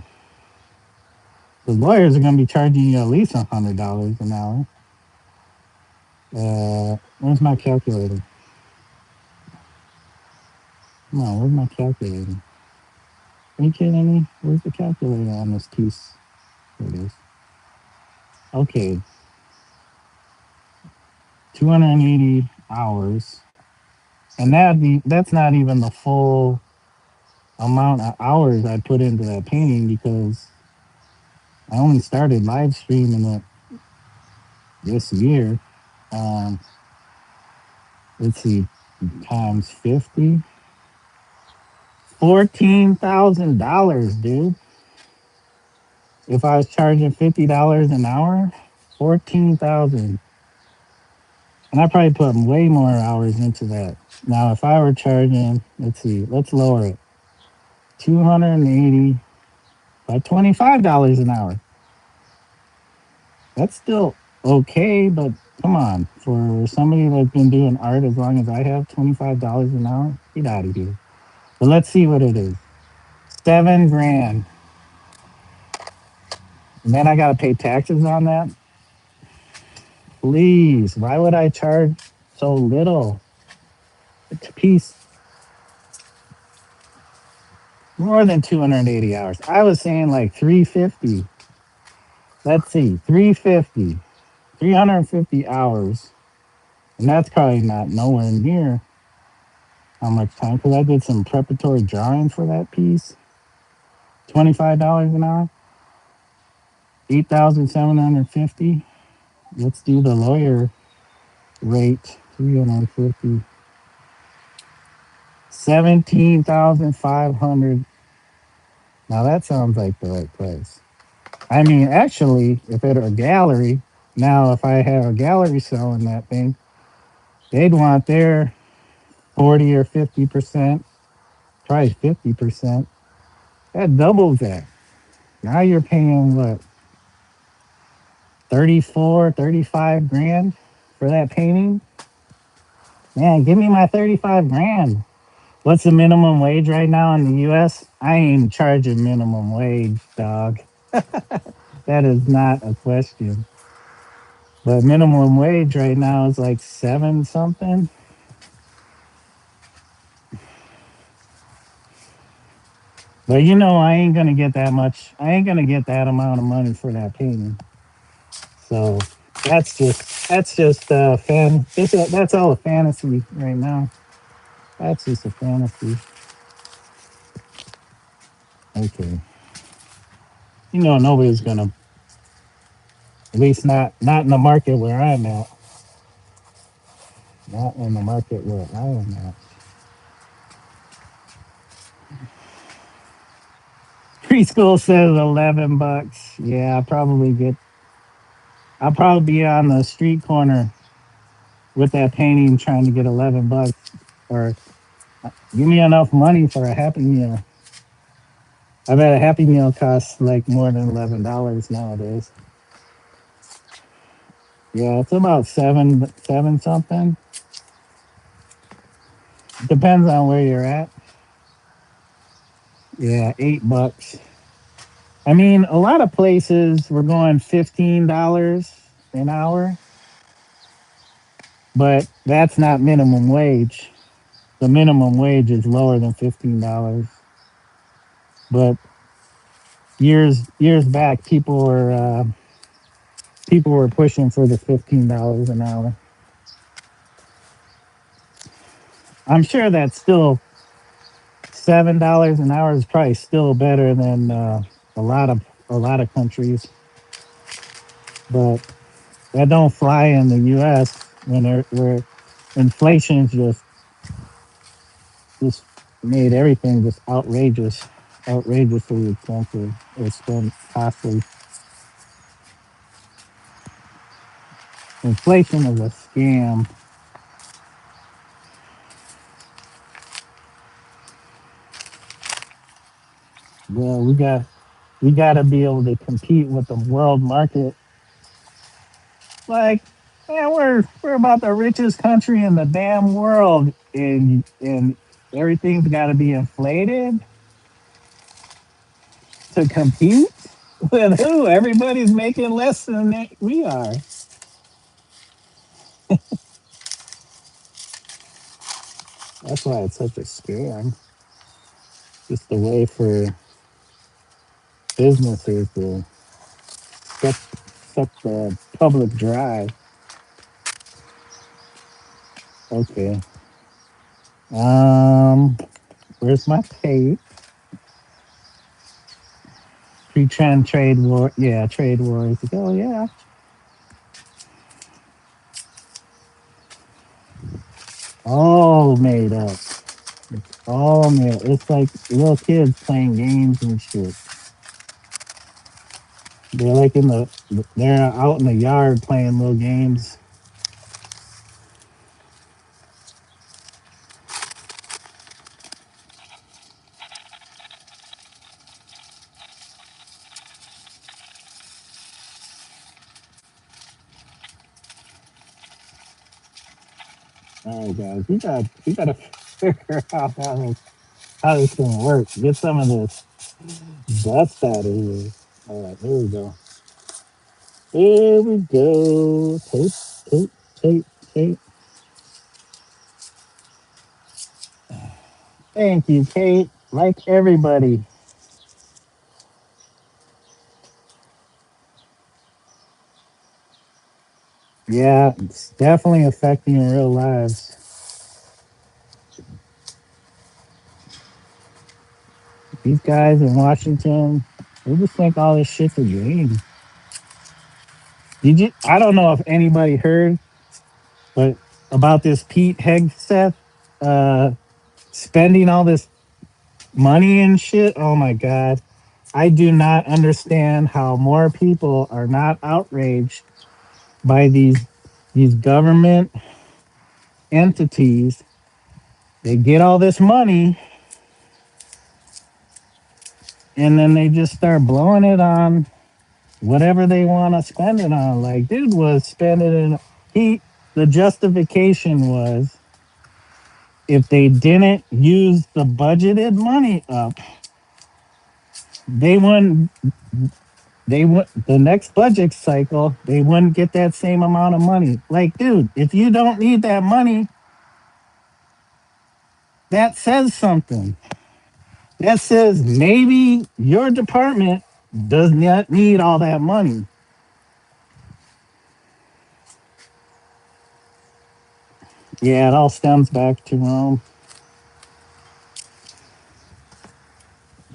The lawyers are going to be charging you at least $100 an hour. Where's my calculator? Come on, where's my calculator? Are you kidding me? Where's the calculator on this piece? Here it is. Okay, 280 hours, and that's not even the full amount of hours I put into that painting because I only started live streaming it this year. Um, let's see, times 50, $14,000, dude. If I was charging $50 an hour, 14,000, and I probably put way more hours into that. Now, if I were charging, let's see, let's lower it, 280 by $25 an hour. That's still okay, but come on, for somebody that's been doing art as long as I have, $25 an hour, get out of here. But let's see what it is. $7,000. And then I gotta pay taxes on that. Please, why would I charge so little? It's a piece more than 280 hours. I was saying like 350. Let's see, 350, 350 hours. And that's probably not nowhere near how much time, because I did some preparatory drawing for that piece. $25 an hour, 8,750. Let's do the lawyer rate, 350. 17,500. Now that sounds like the right price. I mean, actually, if it were a gallery, now if I have a gallery selling that thing, they'd want their 40 or 50%, probably 50%. That doubles that. Now you're paying what, 34, 35 grand for that painting? Man, give me my 35 grand. What's the minimum wage right now in the US? I ain't charging minimum wage, dog. That is not a question. But minimum wage right now is like seven something. But you know, I ain't gonna get that much. I ain't gonna get that amount of money for that painting. So that's just that's all a fantasy right now. That's just a fantasy. Okay. You know, nobody's gonna, at least not in the market where I'm at. Not in the market where I am at. Preschool says $11. Yeah, I'll probably be on the street corner with that painting trying to get $11, or give me enough money for a Happy Meal. I bet a Happy Meal costs like more than $11 nowadays. Yeah, it's about seven something. Depends on where you're at. Yeah, $8. I mean, a lot of places were going $15 an hour, but that's not minimum wage. The minimum wage is lower than $15. But years back, people were pushing for the $15 an hour. I'm sure that's still $7 an hour is probably still better than a lot of a lot of countries, but that don't fly in the U.S. Where inflation just made everything just outrageously expensive. It's been costly. Inflation is a scam. Well, we got to be able to compete with the world market. Like, man, we're about the richest country in the damn world, and everything's got to be inflated to compete with who? Everybody's making less than we are. That's why it's such a scam. Just a way for businesses to suck the public dry. Okay. Um, where's my tape? Pre-trend trade war. Yeah, trade wars. Oh yeah. All made up. It's all made. It's like little kids playing games and shit. They're like they're out in the yard playing little games. Oh guys, we gotta figure out how this thing works. Get some of this dust out of here. All right, here we go. Here we go. Tape, tape, tape, tape. Thank you, Kate. Like everybody. Yeah, it's definitely affecting real lives. These guys in Washington, they just think all this shit's a game. Did you? I don't know if anybody heard, but about this Pete Hegseth uh, spending all this money and shit. Oh my god, I do not understand how more people are not outraged by these government entities. They get all this money and then they just start blowing it on whatever they want to spend it on. Like, dude was spending it. He the justification was if they didn't use the budgeted money up, they wouldn't. They would the next budget cycle. They wouldn't get that same amount of money. Like, dude, if you don't need that money, that says something. That says maybe your department does not need all that money. Yeah, it all stems back to Rome.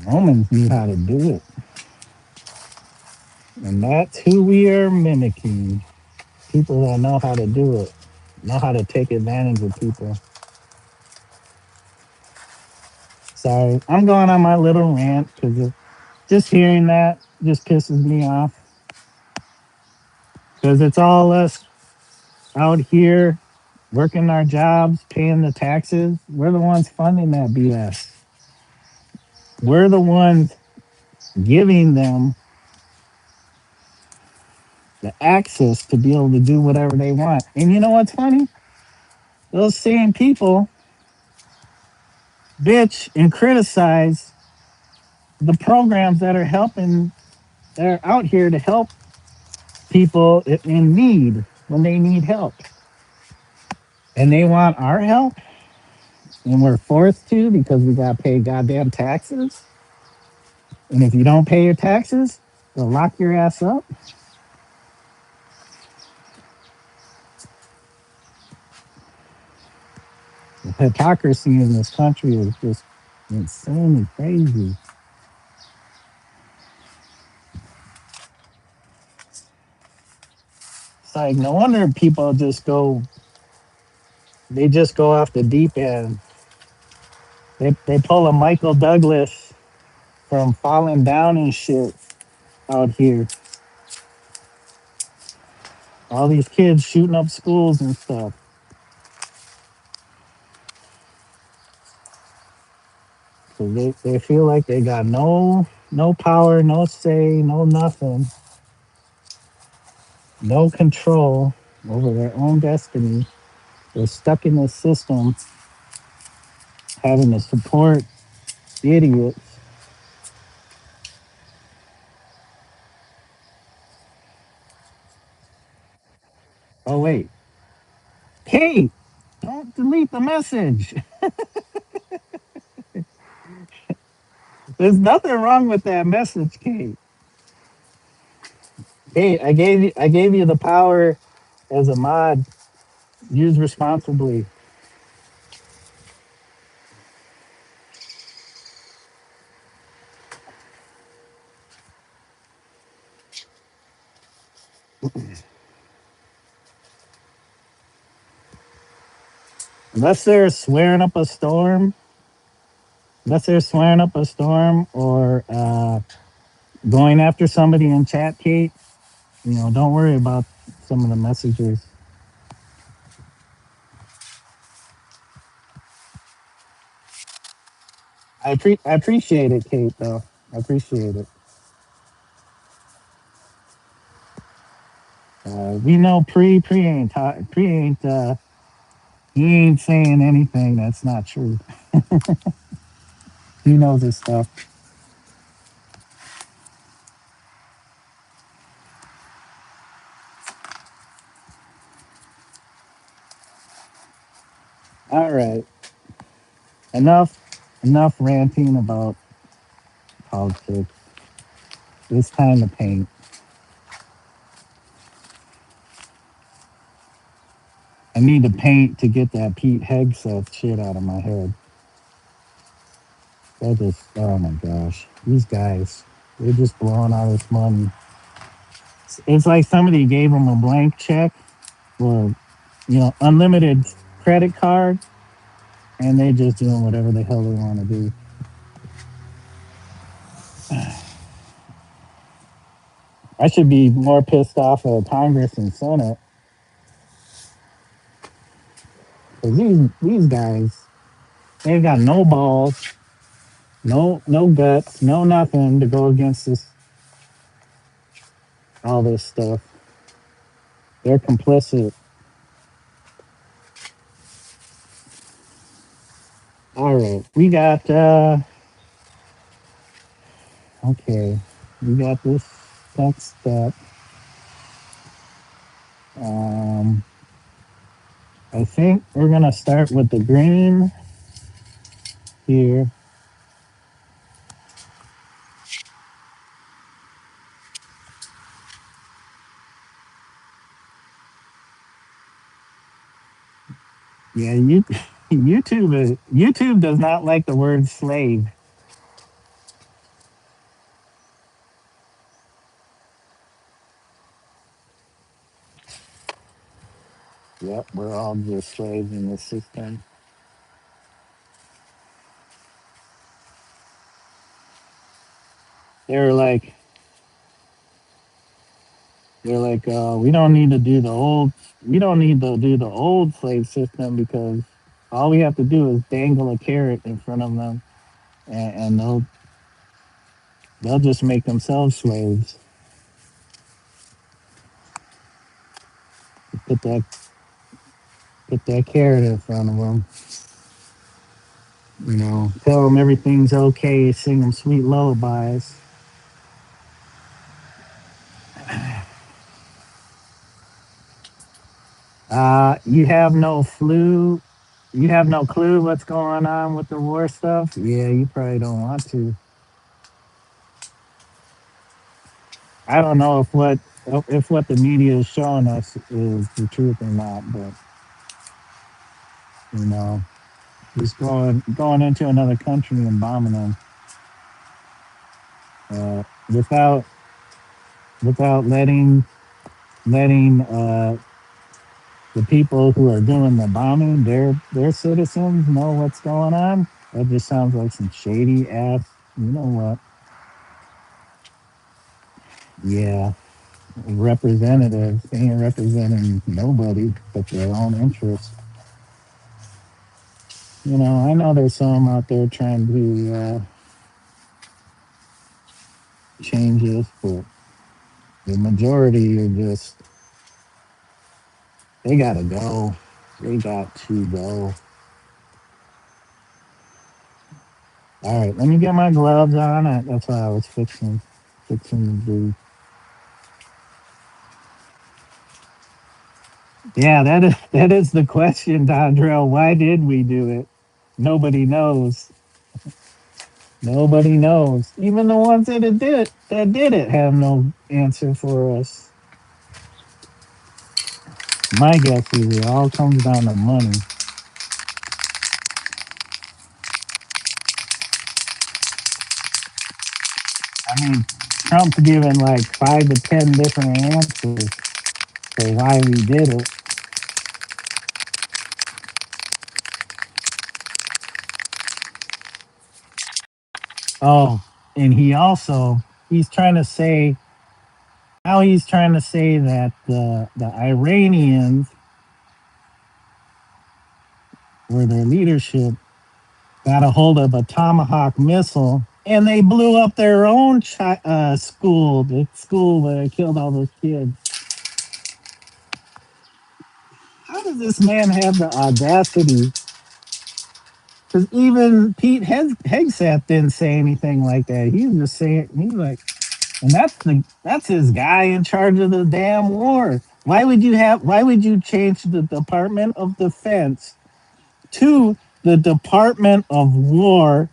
Romans knew how to do it. And that's who we are mimicking. People that know how to do it, know how to take advantage of people. Sorry, I'm going on my little rant because just hearing that just pisses me off. Because it's all us out here working our jobs, paying the taxes. We're the ones funding that BS. We're the ones giving them the access to be able to do whatever they want. And you know what's funny? Those same people bitch and criticize the programs that are helping, that are out here to help people in need when they need help. And they want our help, and we're forced to because we got to pay goddamn taxes. And if you don't pay your taxes, they'll lock your ass up. The hypocrisy in this country is just insanely crazy. It's like no wonder people just go, they just go off the deep end. They pull a Michael Douglas from falling down and shit out here. All these kids shooting up schools and stuff. So they feel like they got no power, no say, no nothing, no control over their own destiny. They're stuck in this system, having to support idiots. Oh wait, Kate, don't delete the message. There's nothing wrong with that message, Kate. Kate, I gave you the power as a mod. Use responsibly. Unless they're swearing up a storm, unless they're swearing up a storm or going after somebody in chat, Kate, don't worry about some of the messages. I appreciate it, Kate. Though I appreciate it. We know pre ain't he ain't saying anything that's not true. He knows his stuff. All right, enough ranting about politics. It's time to paint. I need to paint to get that Pete Hegseth shit out of my head. That just, oh my gosh, these guys, they're just blowing all this money. It's like somebody gave them a blank check for, unlimited credit card, and they just doing whatever the hell they want to do. I should be more pissed off at Congress and Senate because these guys, they've got no balls. No guts, no nothing to go against this all this stuff. They're complicit. All right, we got okay, we got this next step. Um, I think we're gonna start with the green here. Yeah, you YouTube does not like the word slave. Yep, we're all just slaves in this system. They're like we don't need to do the old we don't need to do the old slave system because all we have to do is dangle a carrot in front of them and they'll just make themselves slaves. Put that put that carrot in front of them. You know, tell them everything's okay. Sing them sweet lullabies. You have no flu. You have no clue what's going on with the war stuff. Yeah, you probably don't want to. I don't know if what the media is showing us is the truth or not, but you know, just going into another country and bombing them without letting the people who are doing the bombing their citizens know what's going on. That just sounds like some shady ass. You know what? Yeah, representatives they ain't representing nobody but their own interests. You know, I know there's some out there trying to change this, but the majority are just they gotta go. They got to go. All right, let me get my gloves on. That's what I was fixing to do. Yeah, that is the question, Dondrell. Why did we do it? Nobody knows. Nobody knows. Even the ones that did it have no answer for us. My guess is it all comes down to money. I mean, Trump's given like 5 to 10 different answers for why we did it. Oh, and he's trying to say he's trying to say that the Iranians or their leadership got a hold of a Tomahawk missile and they blew up their own school, the school where they killed all those kids. How does this man have the audacity? Because even Pete Hegseth didn't say anything like that. He was just saying, he's like, and that's his guy in charge of the damn war. Why would you change the Department of Defense to the Department of War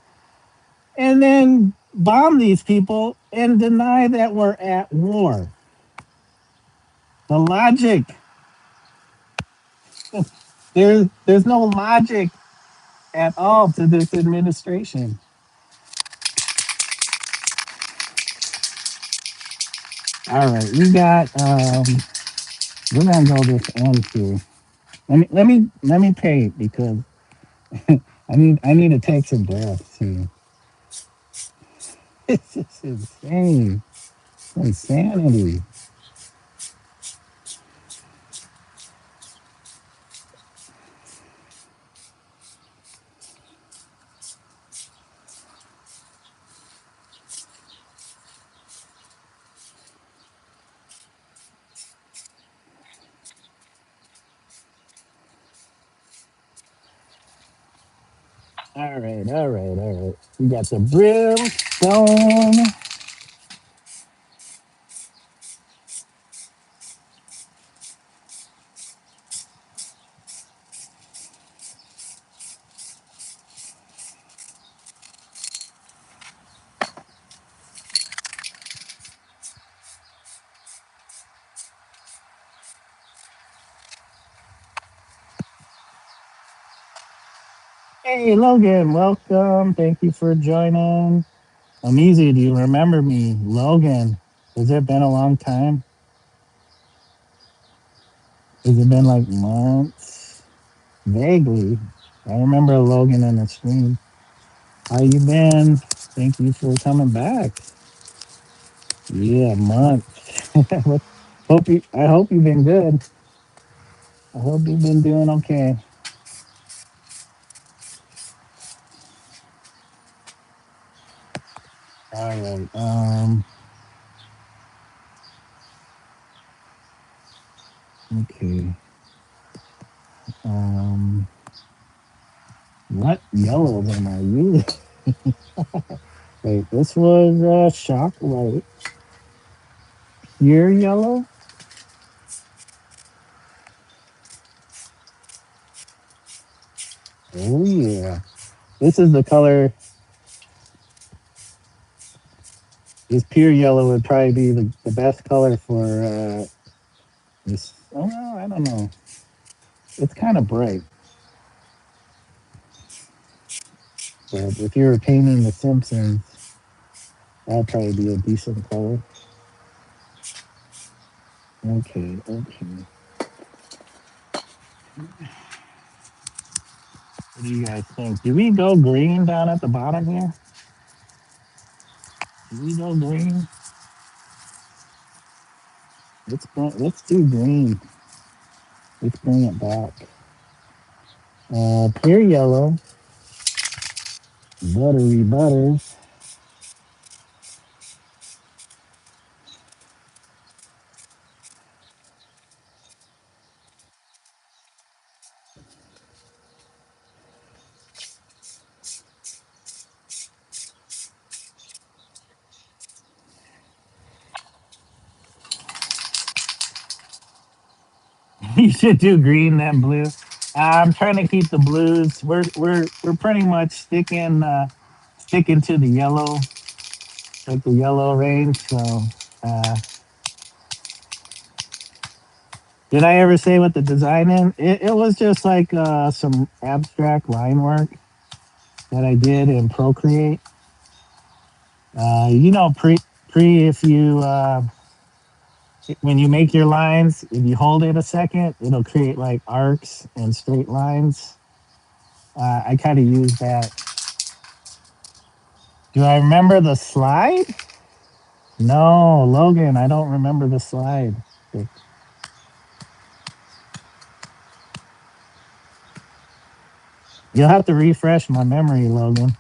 and then bomb these people and deny that we're at war? The logic, there's no logic at all to this administration. All right, we're gonna go this end here. Let me pay it because I need to take some breaths here. It's just insane. Insanity. All right, all right, all right. We got the brimstone. Hey, Logan, welcome. Thank you for joining. Omizu, do you remember me? Logan, has it been a long time? Has it been like months? Vaguely. I remember Logan on the screen. How you been? Thank you for coming back. Yeah, months. I hope you've been good. I hope you've been doing okay. All right. Okay. Um, what yellows am I using? Wait, this was shock light. Pure yellow? Oh yeah. This is the color. This pure yellow would probably be the best color for this. Oh no, I don't know. It's kind of bright, but if you were painting the Simpsons, that'd probably be a decent color. Okay, okay. What do you guys think? Do we go green down at the bottom here? Do we go green? Let's do green. Let's bring it back. Pure yellow, buttery butters. You should do green then blue. I'm trying to keep the blues. We're pretty much sticking to the yellow, like the yellow range. So, uh, did I ever say what the design is? It was just like some abstract line work that I did in Procreate. You know, pre if you when you make your lines, if you hold it a second, it'll create like arcs and straight lines. I kind of use that. Do I remember the slide? No, Logan, I don't remember the slide. You'll have to refresh my memory, Logan.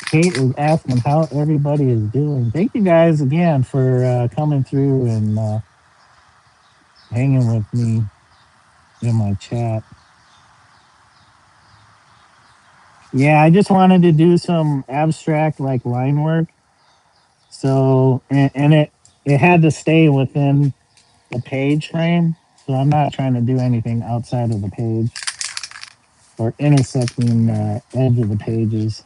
Kate is asking how everybody is doing. Thank you guys again for coming through and hanging with me in my chat. Yeah, I just wanted to do some abstract like line work. So and it had to stay within the page frame. So I'm not trying to do anything outside of the page or intersecting edge of the pages.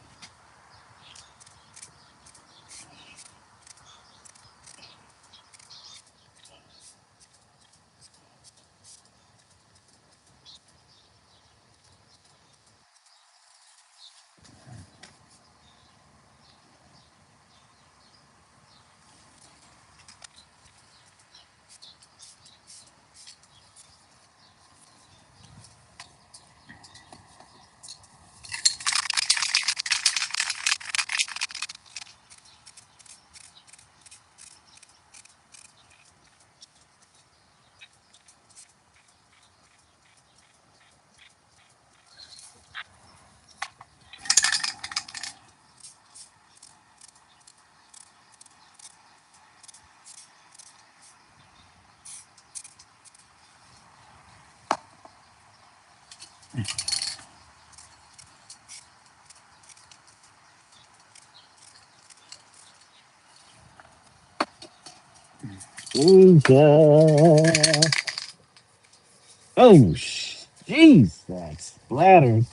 Asia. Oh, jeez, that splattered.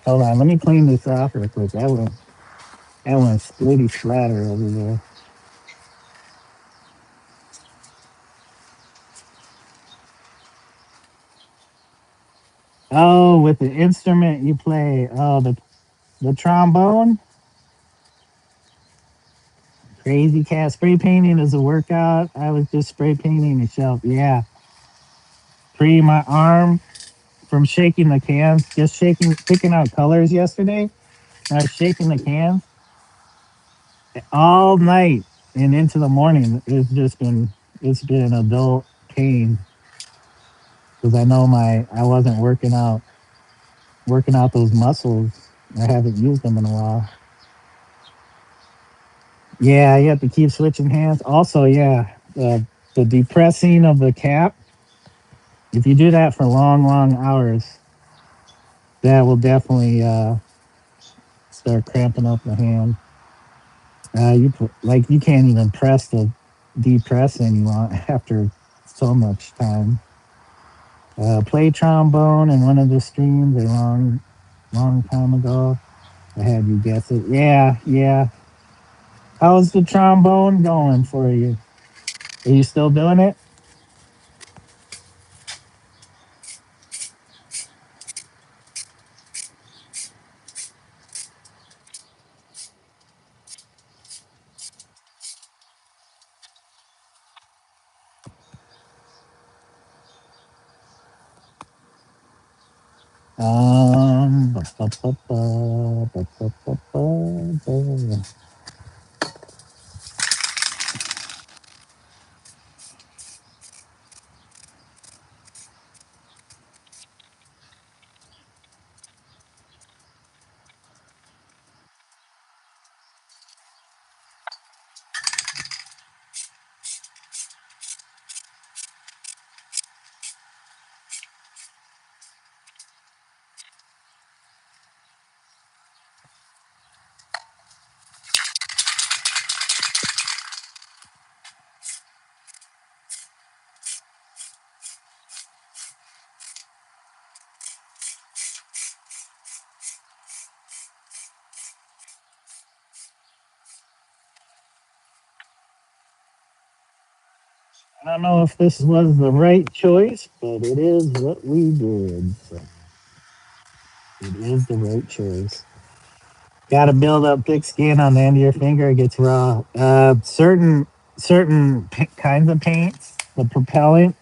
Hold on, let me clean this off real quick. That went splitty splatter over there. Oh, with the instrument you play, oh, the trombone. Crazy cat. Spray painting is a workout. I was just spray painting the shelf. Yeah, pre my arm from shaking the cans, just picking out colors yesterday. I was shaking the cans all night and into the morning. It's been adult pain because I wasn't working out those muscles. I haven't used them in a while. Yeah, you have to keep switching hands. Also, yeah, the depressing of the cap. If you do that for long, long hours, that will definitely start cramping up the hand. You can't even press the depress anymore after so much time. Played trombone in one of the streams a long, long time ago. I had you guess it. Yeah, yeah. How's the trombone going for you? Are you still doing it? Ba, ba, ba, ba, ba, ba, ba, ba. I don't know if this was the right choice, but it is what we did. So it is the right choice. Got to build up thick skin on the end of your finger. It gets raw. Certain kinds of paints, the propellant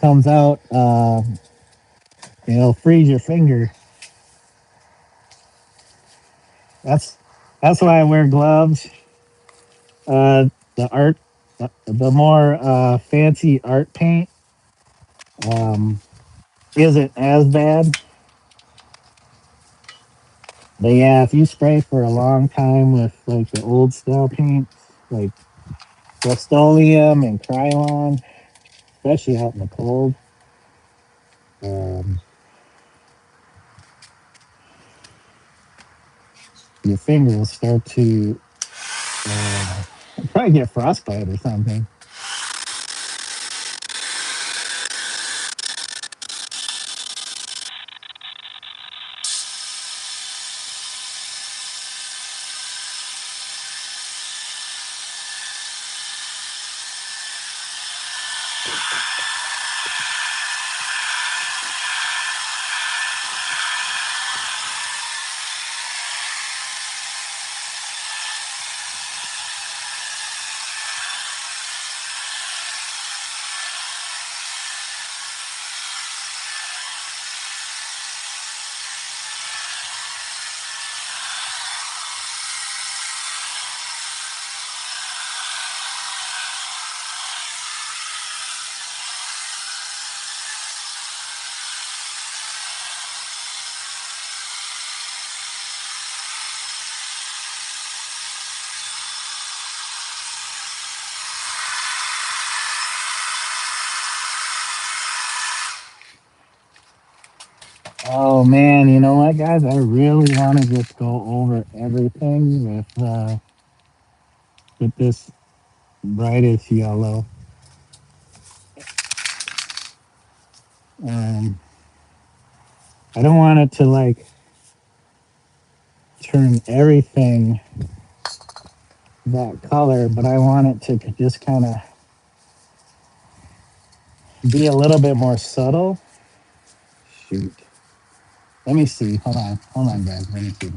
comes out. It'll freeze your finger. That's that's why I wear gloves. The art, the more fancy art paint um, isn't as bad. But yeah, if you spray for a long time with like the old style paints, like Rust-Oleum and Krylon, especially out in the cold, um, your finger will start to uh, probably get frostbite or something. Oh man, you know what, guys? I really want to just go over everything with with this brightest yellow. Um, I don't want it to like turn everything that color, but I want it to just kind of be a little bit more subtle. Shoot. Let me see. Hold on, guys. Let me see.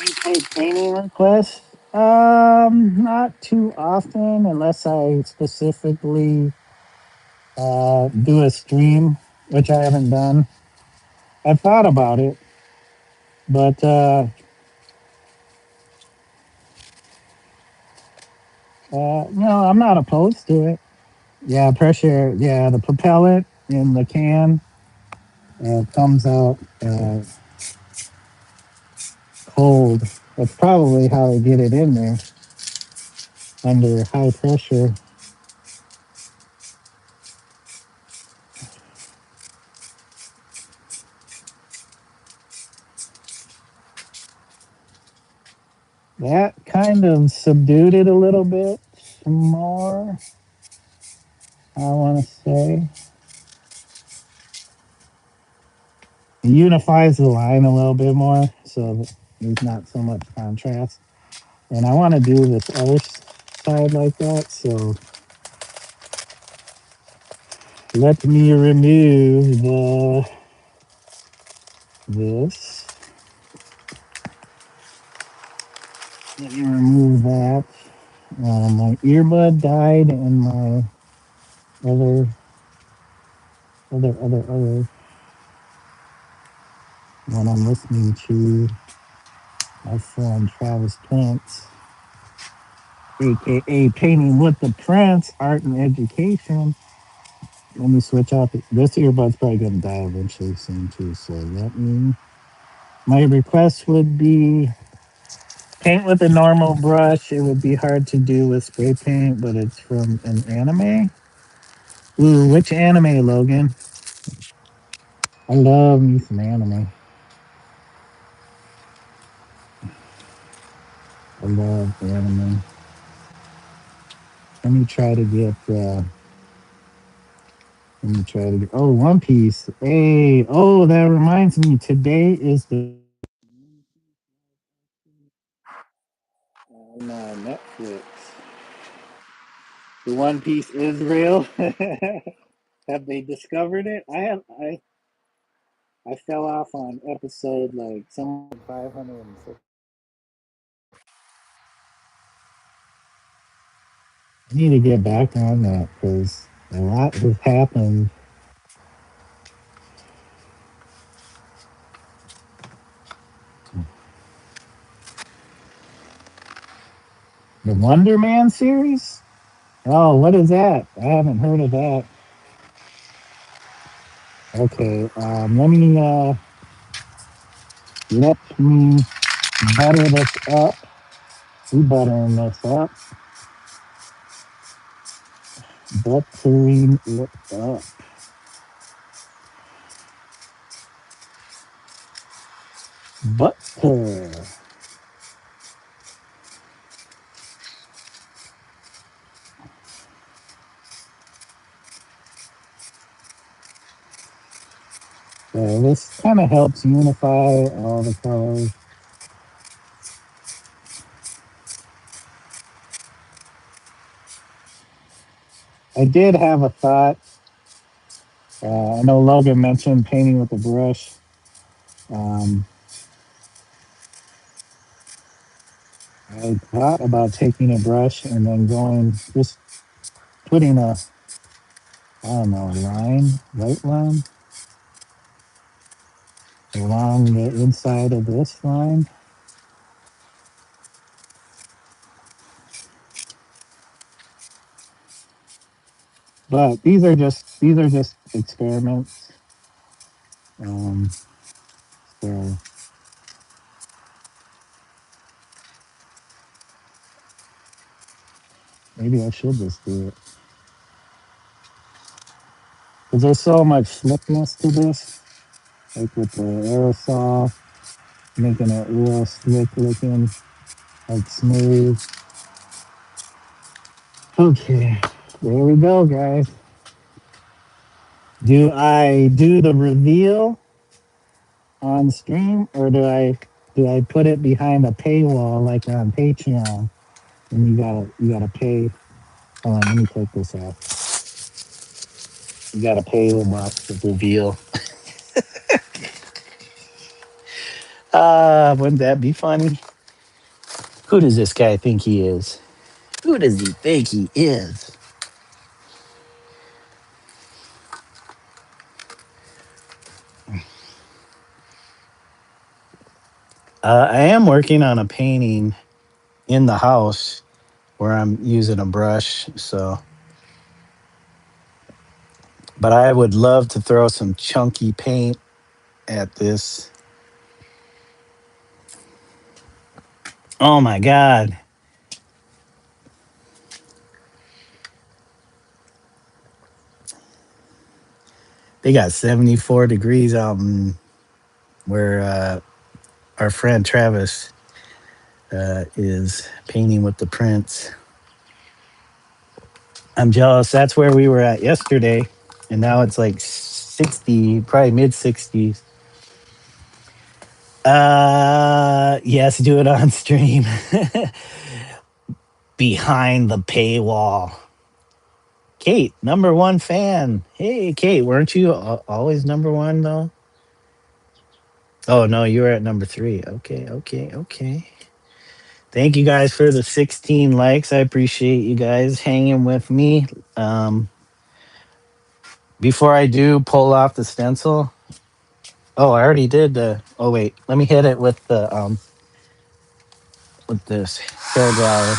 We take painting requests. Not too often, unless I specifically do a stream, which I haven't done. I've thought about it, but I'm not opposed to it. Yeah, pressure. Yeah, the propellant in the can comes out cold. That's probably how they get it in there under high pressure. That kind of subdued it a little bit more, I want to say. It unifies the line a little bit more, so that there's not so much contrast. And I want to do this other side like that, so let me remove this. Let me remove that. My earbud died and my other one I'm listening to, my friend Travis Prince, aka Painting with the Prince, Art and Education. Let me switch out. This earbud's probably going to die eventually soon too. So my request would be paint with a normal brush. It would be hard to do with spray paint, but it's from an anime. Ooh, which anime, Logan? I love me some anime. I love anime. Let me try to get. Let me try to get. Oh, One Piece. Hey, oh, that reminds me. Today is the on Netflix. The One Piece is real. Have they discovered it? I fell off on episode like some 506. I need to get back on that because a lot has happened. The Wonder Man series? Oh, what is that? I haven't heard of that. Okay, let me butter this up. We buttering this up. Buttering it up. Butter. So this kind of helps unify all the colors. I did have a thought. I know Logan mentioned painting with a brush. Um, I thought about taking a brush and then going, just putting a, I don't know, white line along the inside of this line. But these are just experiments. Um, so maybe I should just do it. Because there's so much slickness to this, like with the aerosol, making it real slick looking, like smooth. Okay, there we go, guys. Do I do the reveal on stream, or do I put it behind a paywall like on Patreon? And you gotta pay. Hold on, let me take this off. You gotta pay to watch the reveal. Wouldn't that be funny? Who does this guy think he is? Who does he think he is? I am working on a painting in the house where I'm using a brush. So, but I would love to throw some chunky paint at this. Oh my God. They got 74 degrees out in where our friend Travis is painting with the prints. I'm jealous. That's where we were at yesterday. And now it's like 60, probably mid 60s. Yes, do it on stream. Behind the paywall. Kate, number one fan. Hey, Kate, weren't you always number one though? Oh no, you were at number three. Okay, okay, okay. Thank you guys for the 16 likes. I appreciate you guys hanging with me. Um, Before I do pull off the stencil. Oh, I already did the. Oh wait, let me hit it with this hair dryer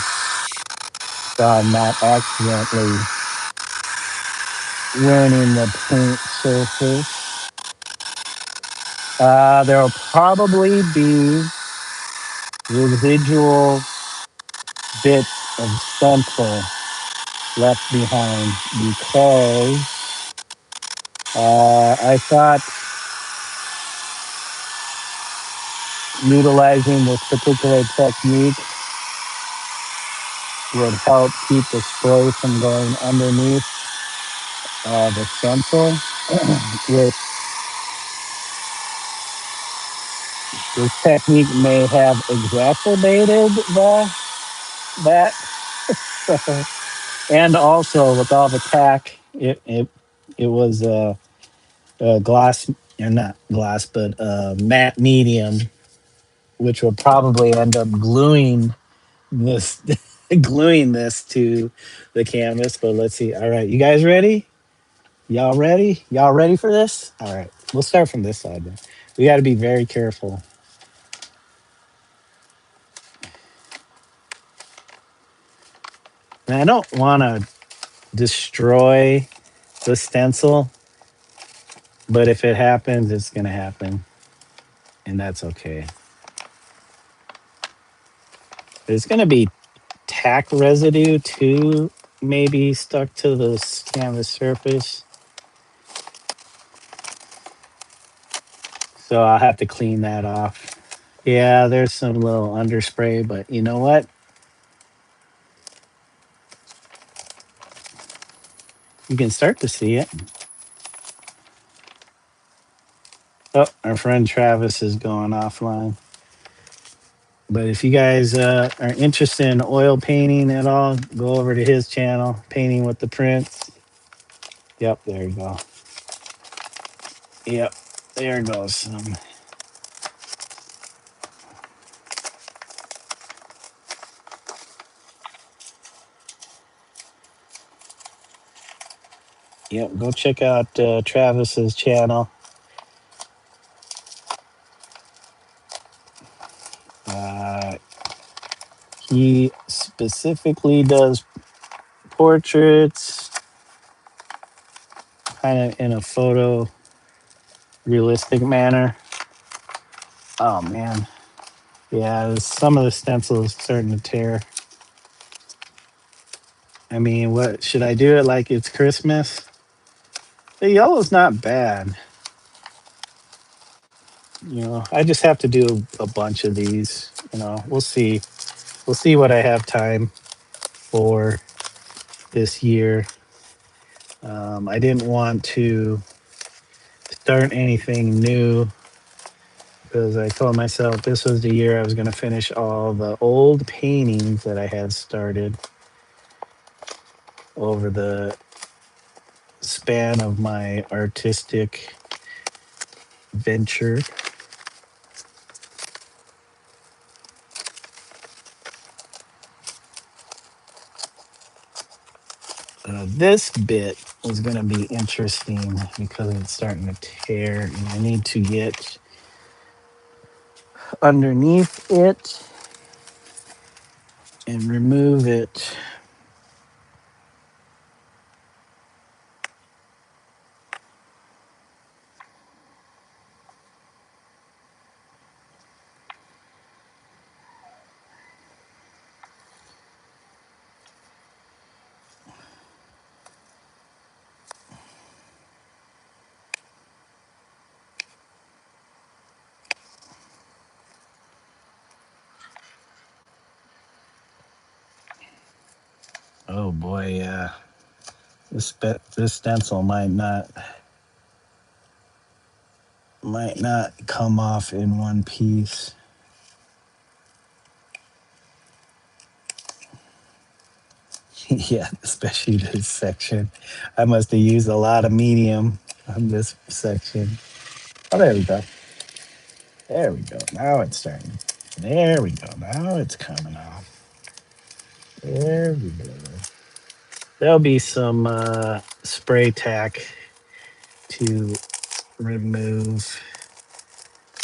so I'm not accidentally ruining the paint surface. There'll probably be residual bits of stencil left behind because I thought utilizing this particular technique would help keep the spray from going underneath the stencil. With this technique may have exacerbated that. And also with all the tack, it was a glass, or not glass, but matte medium, which will probably end up gluing this gluing this to the canvas. But let's see. All right, you guys ready? Y'all ready? Y'all ready for this? All right, we'll start from this side then. We got to be very careful. And I don't want to destroy the stencil, but if it happens, it's gonna happen, and that's okay. There's gonna be tack residue too, maybe stuck to the canvas surface. So I'll have to clean that off. Yeah, there's some little underspray, but you know what? You can start to see it. Oh, our friend Travis is going offline. But if you guys are interested in oil painting at all, go over to his channel, Painting with the Prince. Yep, there you go. Yep, there goes some. Yep, go check out Travis's channel. Uh, he specifically does portraits, kind of in a photo realistic manner. Oh man, yeah, some of the stencils starting to tear. I mean, what should I do it like it's Christmas? The yellow's not bad. You know, I just have to do a bunch of these. You know, we'll see. We'll see what I have time for this year. I didn't want to start anything new because I told myself this was the year I was going to finish all the old paintings that I had started over the span of my artistic venture. This bit is going to be interesting because it's starting to tear, and I need to get underneath it and remove it. Oh boy, yeah. This stencil might not come off in one piece. Yeah, especially this section. I must have used a lot of medium on this section. Oh, there we go. There we go. Now it's starting. There we go. Now it's coming off. There we go. There'll be some spray tack to remove,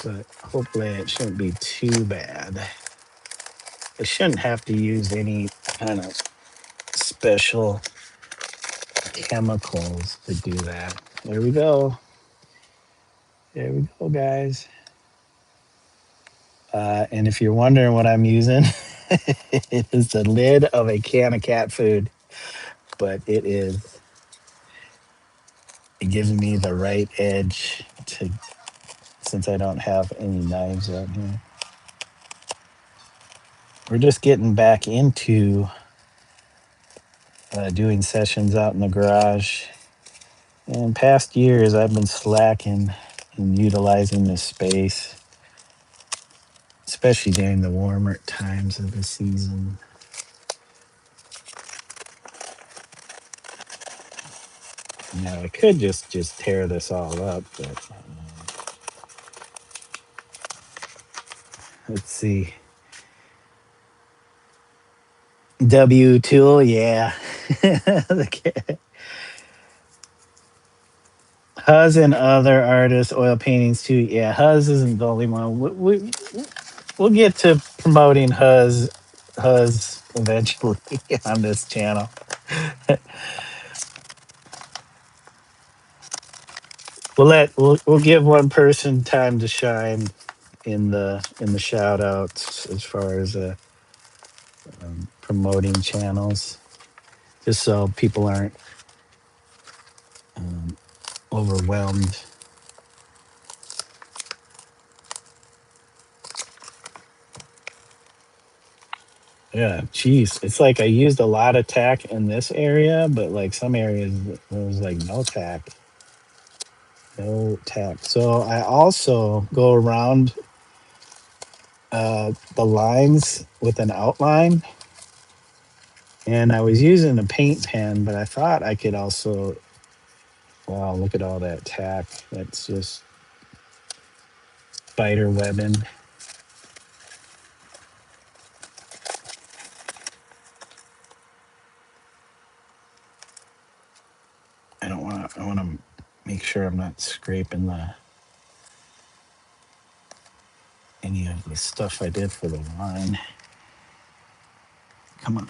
but hopefully it shouldn't be too bad. I shouldn't have to use any kind of special chemicals to do that. There we go. There we go, guys. And if you're wondering what I'm using, it is the lid of a can of cat food, but it gives me the right edge to, since I don't have any knives out here. We're just getting back into doing sessions out in the garage. In past years, I've been slacking in utilizing this space, especially during the warmer times of the season. Now I could just tear this all up, but let's see. W tool, yeah. Huz and other artists, oil paintings too. Yeah, Huz isn't the only one. We'll get to promoting Huz eventually on this channel. We'll give one person time to shine in the shout outs as far as promoting channels, just so people aren't um, overwhelmed. Yeah, geez. It's like I used a lot of tack in this area, but like some areas there was like no tack. No tack. So I also go around the lines with an outline, and I was using a paint pen, but I thought I could also, wow, look at all that tack. That's just spider webbing. I don't want to, I want to make sure I'm not scraping the any of the stuff I did for the line. Come on.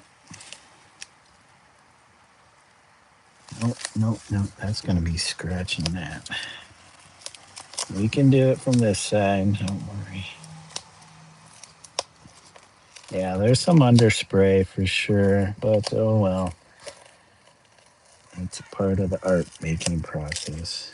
Nope, nope, nope. That's going to be scratching that. We can do it from this side. Don't worry. Yeah, there's some underspray for sure, but oh well. It's a part of the art making process.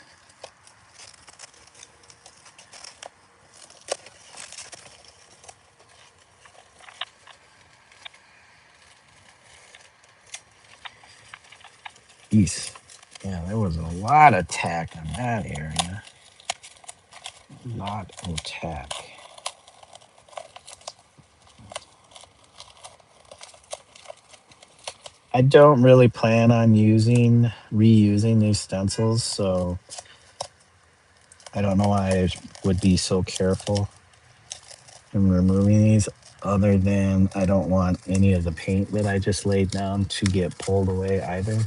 Jeez. Yeah, there was a lot of tack in that area. A lot of tack. I don't really plan on reusing these stencils, so I don't know why I would be so careful in removing these, other than I don't want any of the paint that I just laid down to get pulled away either.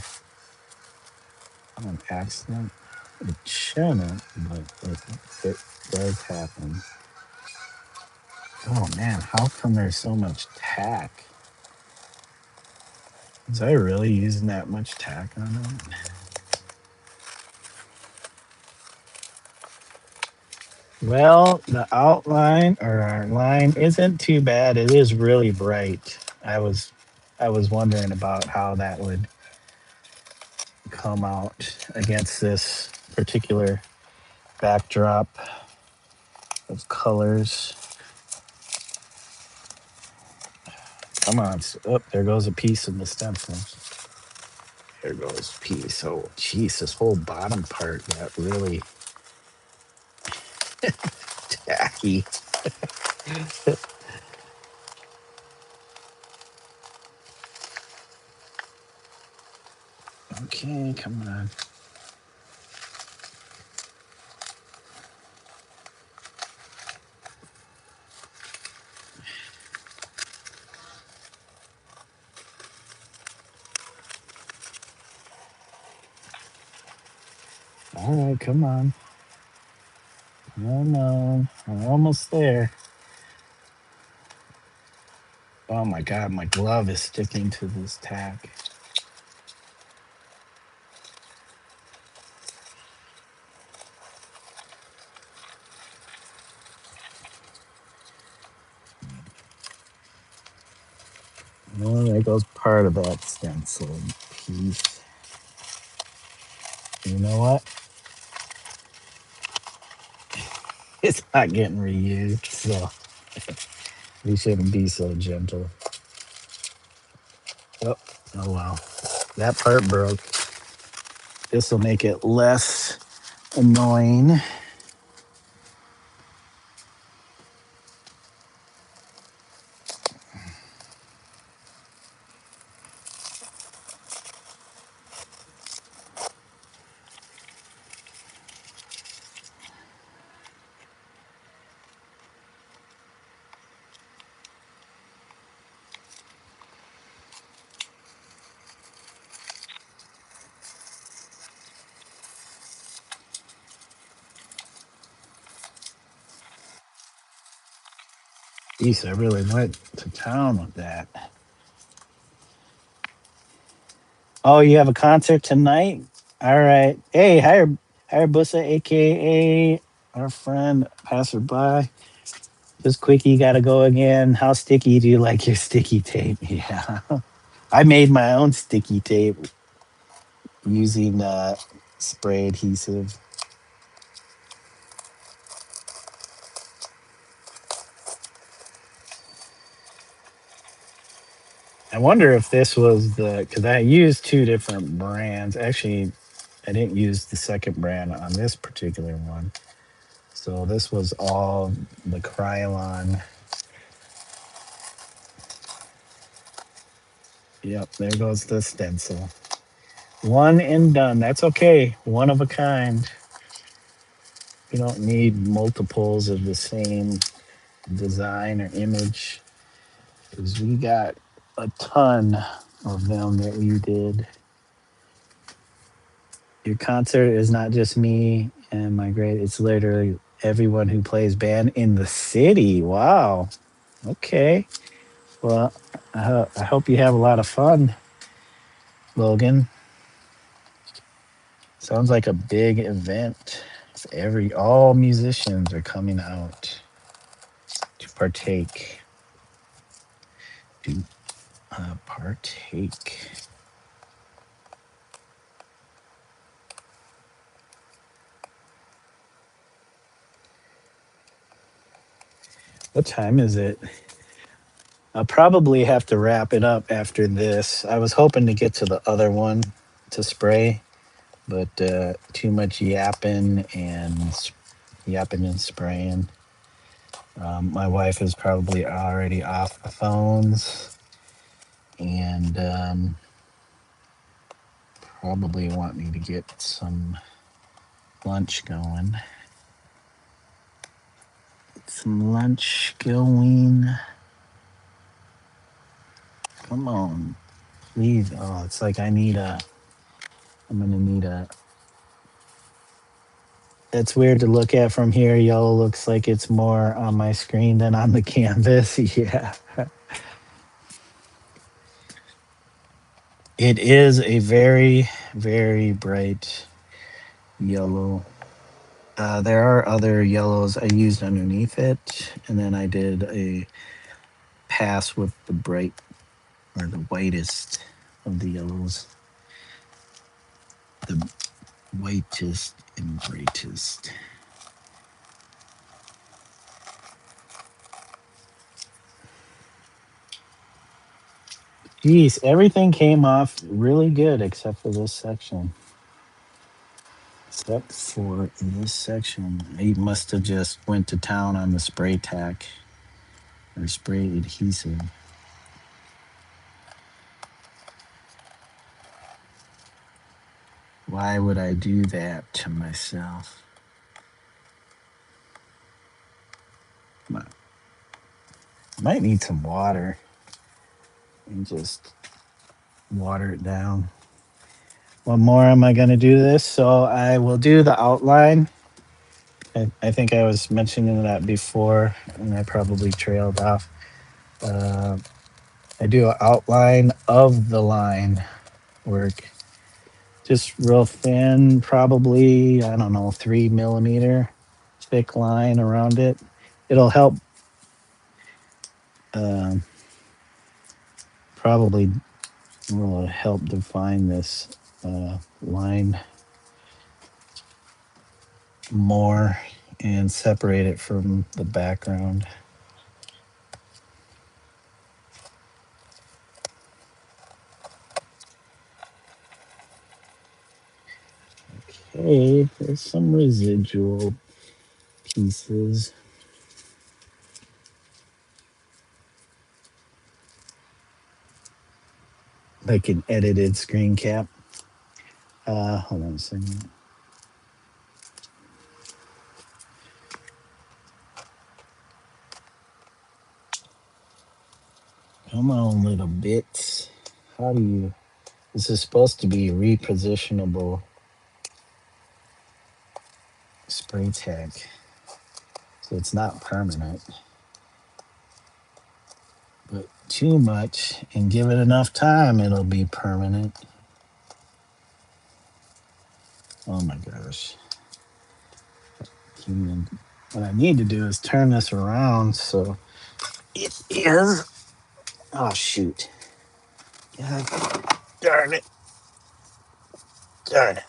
On accident. It shouldn't, but it does happen. Oh man, how come there's so much tack? Was I really using that much tack on it? Well, the outline or our line isn't too bad. It is really bright. I was wondering about how that would come out against this particular backdrop of colors. Come on. Oh, there goes a piece of the stencil. There goes a piece. Oh, geez, this whole bottom part got really tacky. Okay, come on. All right, come on. Come on. I'm almost there. Oh my God, my glove is sticking to this tack. Well, there goes part of that stencil piece. You know what? It's not getting reused, so we shouldn't be so gentle. Oh, oh well. That part broke. This will make it less annoying. Jeez, I really went to town with that. Oh, you have a concert tonight? All right. Hey, hi, Bussa, aka our friend passerby. Just quickie, gotta go again. How sticky do you like your sticky tape? Yeah, I made my own sticky tape using spray adhesive. I wonder if this was because I used two different brands. Actually, I didn't use the second brand on this particular one. So this was all the Krylon. Yep, there goes the stencil. One and done. That's okay. One of a kind. You don't need multiples of the same design or image. Because we got a ton of them that we did. Your concert is not just me and my great, it's literally everyone who plays band in the city. Wow. Okay. Well, I hope you have a lot of fun, Logan. Sounds like a big event. All musicians are coming out to partake. To partake. What time is it? I'll probably have to wrap it up after this. I was hoping to get to the other one to spray, but too much yapping and spraying. My wife is probably already off the phones and probably want me to get some lunch going. Some lunch going. Come on, please. Oh, it's like I'm gonna need a. It's weird to look at from here. Yellow looks like it's more on my screen than on the canvas. Yeah. It is a very, very bright yellow. There are other yellows I used underneath it, and then I did a pass with the bright or the whitest of the yellows. The whitest and brightest. Geez, everything came off really good except for this section. Except for this section. I must have just went to town on the spray tack or spray adhesive. Why would I do that to myself? Might need some water and just water it down. What more am I going to do this? So I will do the outline. I think I was mentioning that before, and I probably trailed off. I do an outline of the line work. Just real thin, probably, I don't know, 3 millimeter thick line around it. It'll help, um, probably will help define this line more and separate it from the background. Okay, there's some residual pieces. Like an edited screen cap. Hold on a second. Come on, little bits. How do you... This is supposed to be repositionable spray tag. So it's not permanent. But too much and give it enough time, it'll be permanent. Oh my gosh. What I need to do is turn this around so it is. Oh shoot. God darn it. Darn it.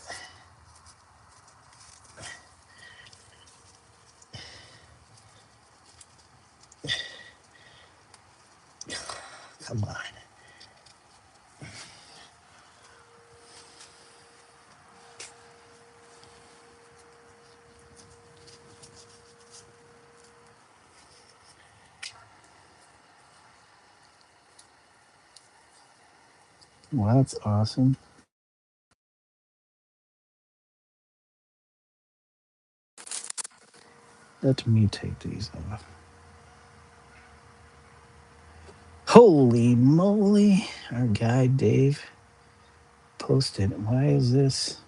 Come on. Well, that's awesome. Let me take these off. Holy moly. Our guy Dave posted. Why is this?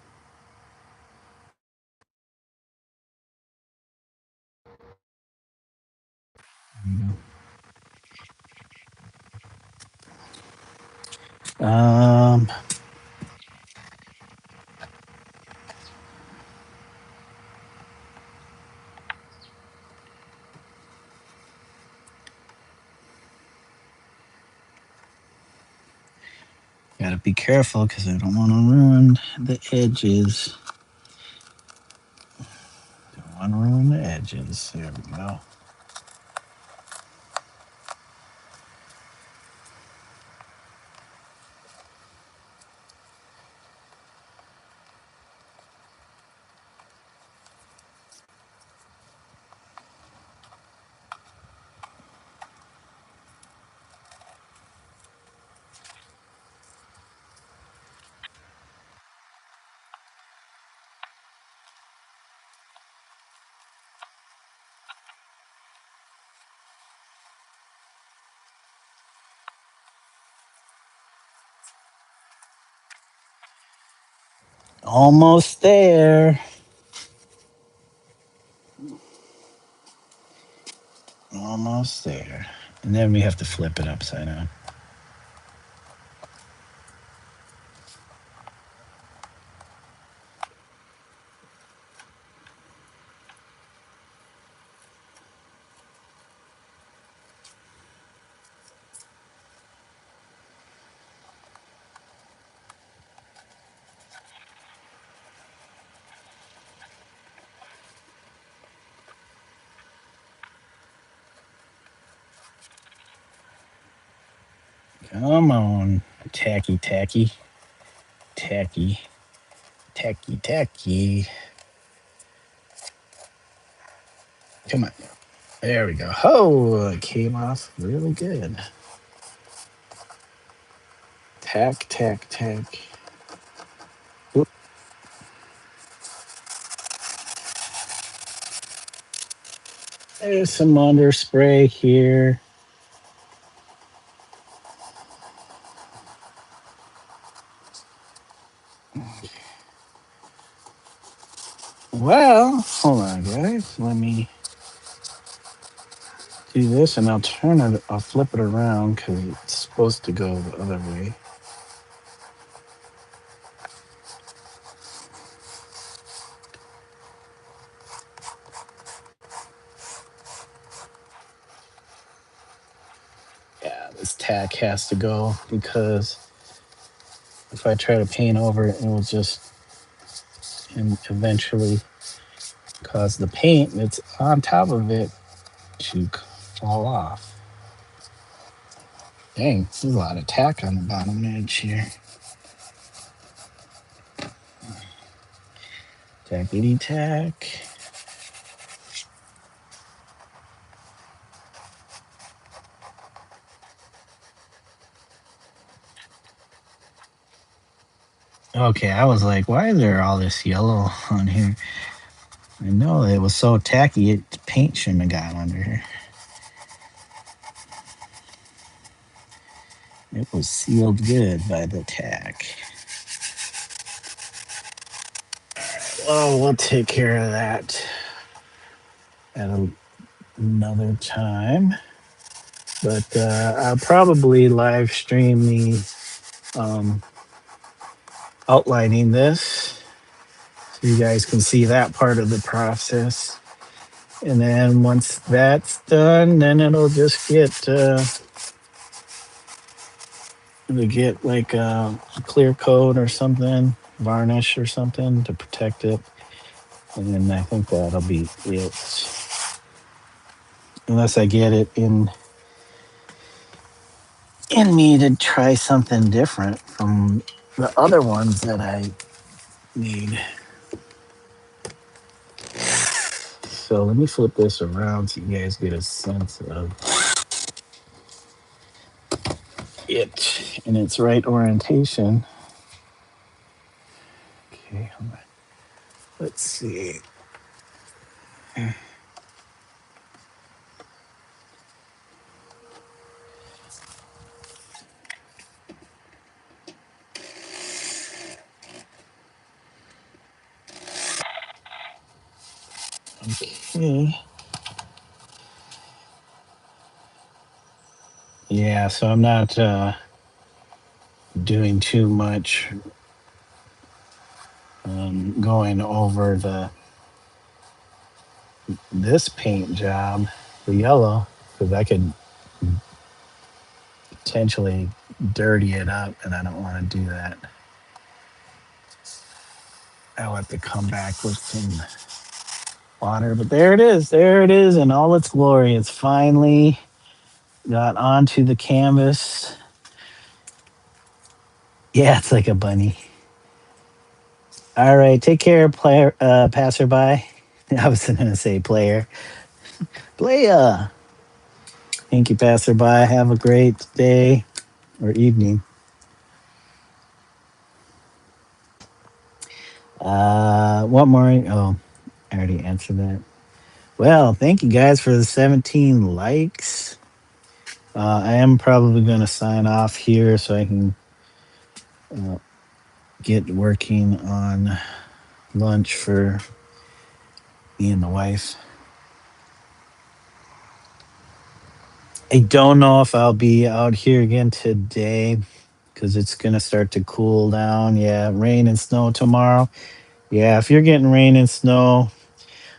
Um, Gotta be careful because I don't want to ruin the edges. Don't want to ruin the edges. There we go. Almost there. Almost there. And then we have to flip it upside down. Come on. Tacky, tacky. Tacky. Tacky, tacky. Come on. There we go. Oh, it came off really good. Tack, tack, tack. Oop. There's some under spray here. Well, hold on, guys. Let me do this and I'll turn it, I'll flip it around because it's supposed to go the other way. Yeah, this tack has to go because if I try to paint over it, it will just eventually cause the paint that's on top of it to fall off. Dang, there's a lot of tack on the bottom edge here. Tackety tack. Okay, I was like, why is there all this yellow on here? I know it was so tacky, paint shouldn't have got under here. It was sealed good by the tack. Oh, we'll take care of that at another time. But I'll probably live stream me outlining this so you guys can see that part of the process. And then once that's done, then it'll just get like a clear coat or something, varnish or something to protect it. And then I think that'll be it. Unless I get it in me to try something different from the other ones that I need. So let me flip this around so you guys get a sense of it in its right orientation. Okay, hold on. Let's see. Okay. Yeah, so I'm not doing too much going over this paint job, the yellow, because I could potentially dirty it up, and I don't want to do that. I'll have to come back with some water, but there it is in all its glory. It's finally got onto the canvas. Yeah, it's like a bunny. All right, take care, player, passerby. I was gonna say player. Playa. Thank you, passerby. Have a great day or evening. What more? Oh, I already answered that. Well, thank you guys for the 17 likes. I am probably going to sign off here so I can uh, get working on lunch for me and the wife. I don't know if I'll be out here again today because it's going to start to cool down. Yeah, rain and snow tomorrow. Yeah, if you're getting rain and snow,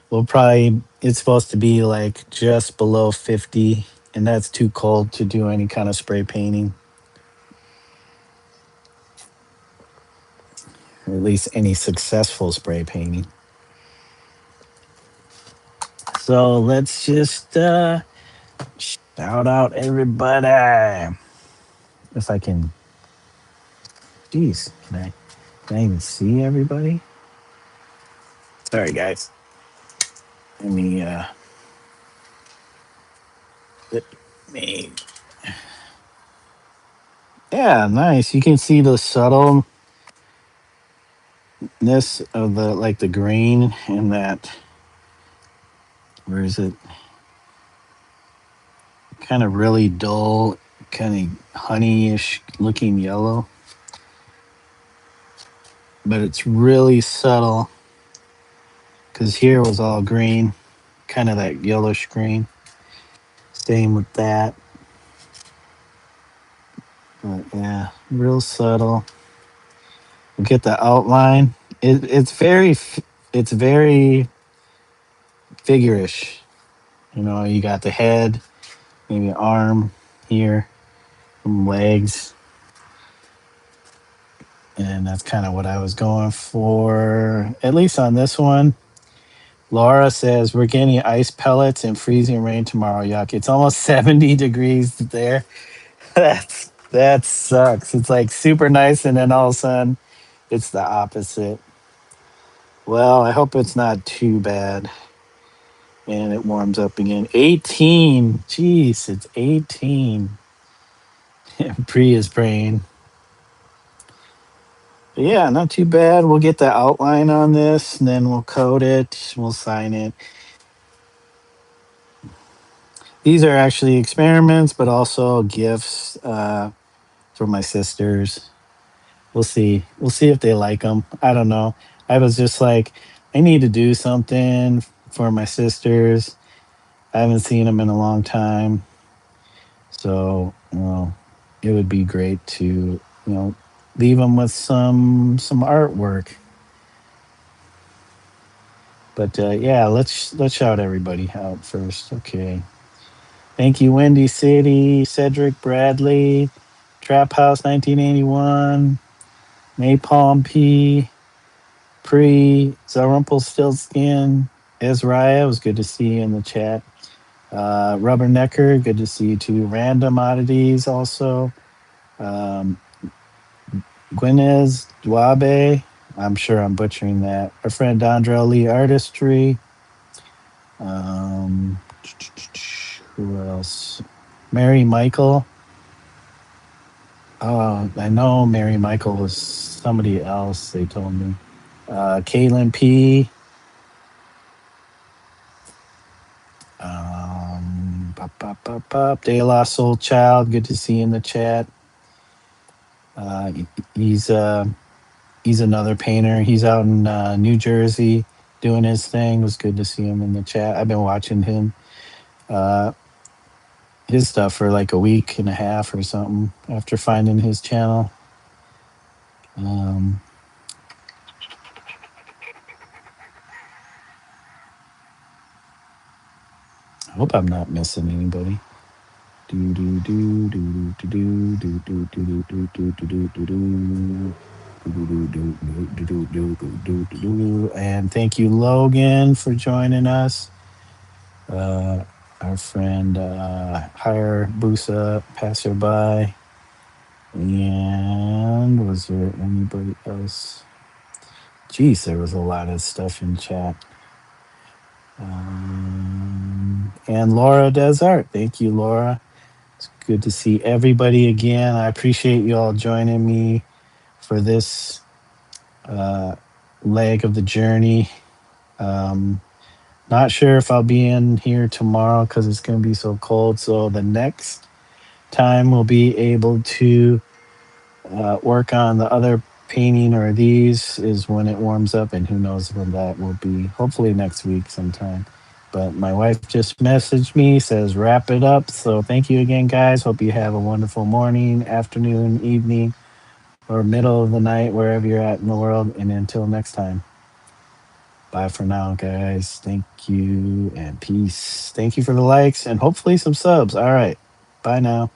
we'll probably, it's supposed to be like just below 50, and that's too cold to do any kind of spray painting, or at least any successful spray painting. So let's just shout out everybody. If I can, geez, can I even see everybody? Sorry, guys. Let me, let me, yeah, nice. You can see the subtleness of the, like the green and that, where is it? Kind of really dull, kind of honeyish looking yellow. But it's really subtle because here was all green, kind of that yellowish green. Same with that. But yeah, real subtle. You get the outline. It's very figurish. You know, you got the head, maybe arm here, some legs, and that's kind of what I was going for. At least on this one. Laura says we're getting ice pellets and freezing rain tomorrow. Yuck! It's almost 70 degrees there. That sucks. It's like super nice, and then all of a sudden, it's the opposite. Well, I hope it's not too bad, and it warms up again. 18. Jeez, it's 18. Pre is praying. But yeah, not too bad. We'll get the outline on this, and then we'll coat it. We'll sign it. These are actually experiments, but also gifts for my sisters. We'll see. We'll see if they like them. I don't know. I was just like, I need to do something for my sisters. I haven't seen them in a long time. So, it would be great to, leave them with some artwork. But yeah, let's shout everybody out first. Okay. Thank you, Windy City, Cedric Bradley, Trap House 1981, Napalm P, Pre, Zarumpelstiltskin, Ezraya, it was good to see you in the chat. Rubbernecker, good to see you too. Random Oddities also. Um, Gwynez Dwabe, I'm sure I'm butchering that. Our friend Dondrell Lee Artistry. Um, who else? Mary Michael. I know Mary Michael was somebody else. They told me. Kaylin P. De La Soul Child. Good to see you in the chat. Uh, he's uh, he's another painter. He's out in New Jersey doing his thing. It was good to see him in the chat. I've been watching him uh, his stuff for like a week and a half or something after finding his channel. Um, I hope I'm not missing anybody. Do do do do do do do do do do do do do do. And thank you, Logan, for joining us. Uh, our friend Hire Busa, passerby. And was there anybody else? Geez, there was a lot of stuff in chat. And Laura Desart. Thank you, Laura. It's good to see everybody again. I appreciate you all joining me for this uh, leg of the journey. Um, Not sure if I'll be in here tomorrow because it's going to be so cold. So the next time we'll be able to work on the other painting or these is when it warms up, and who knows when that will be. Hopefully next week sometime. But my wife just messaged me, says wrap it up. So thank you again, guys. Hope you have a wonderful morning, afternoon, evening, or middle of the night, wherever you're at in the world. And until next time, bye for now, guys. Thank you and peace. Thank you for the likes and hopefully some subs. All right. Bye now.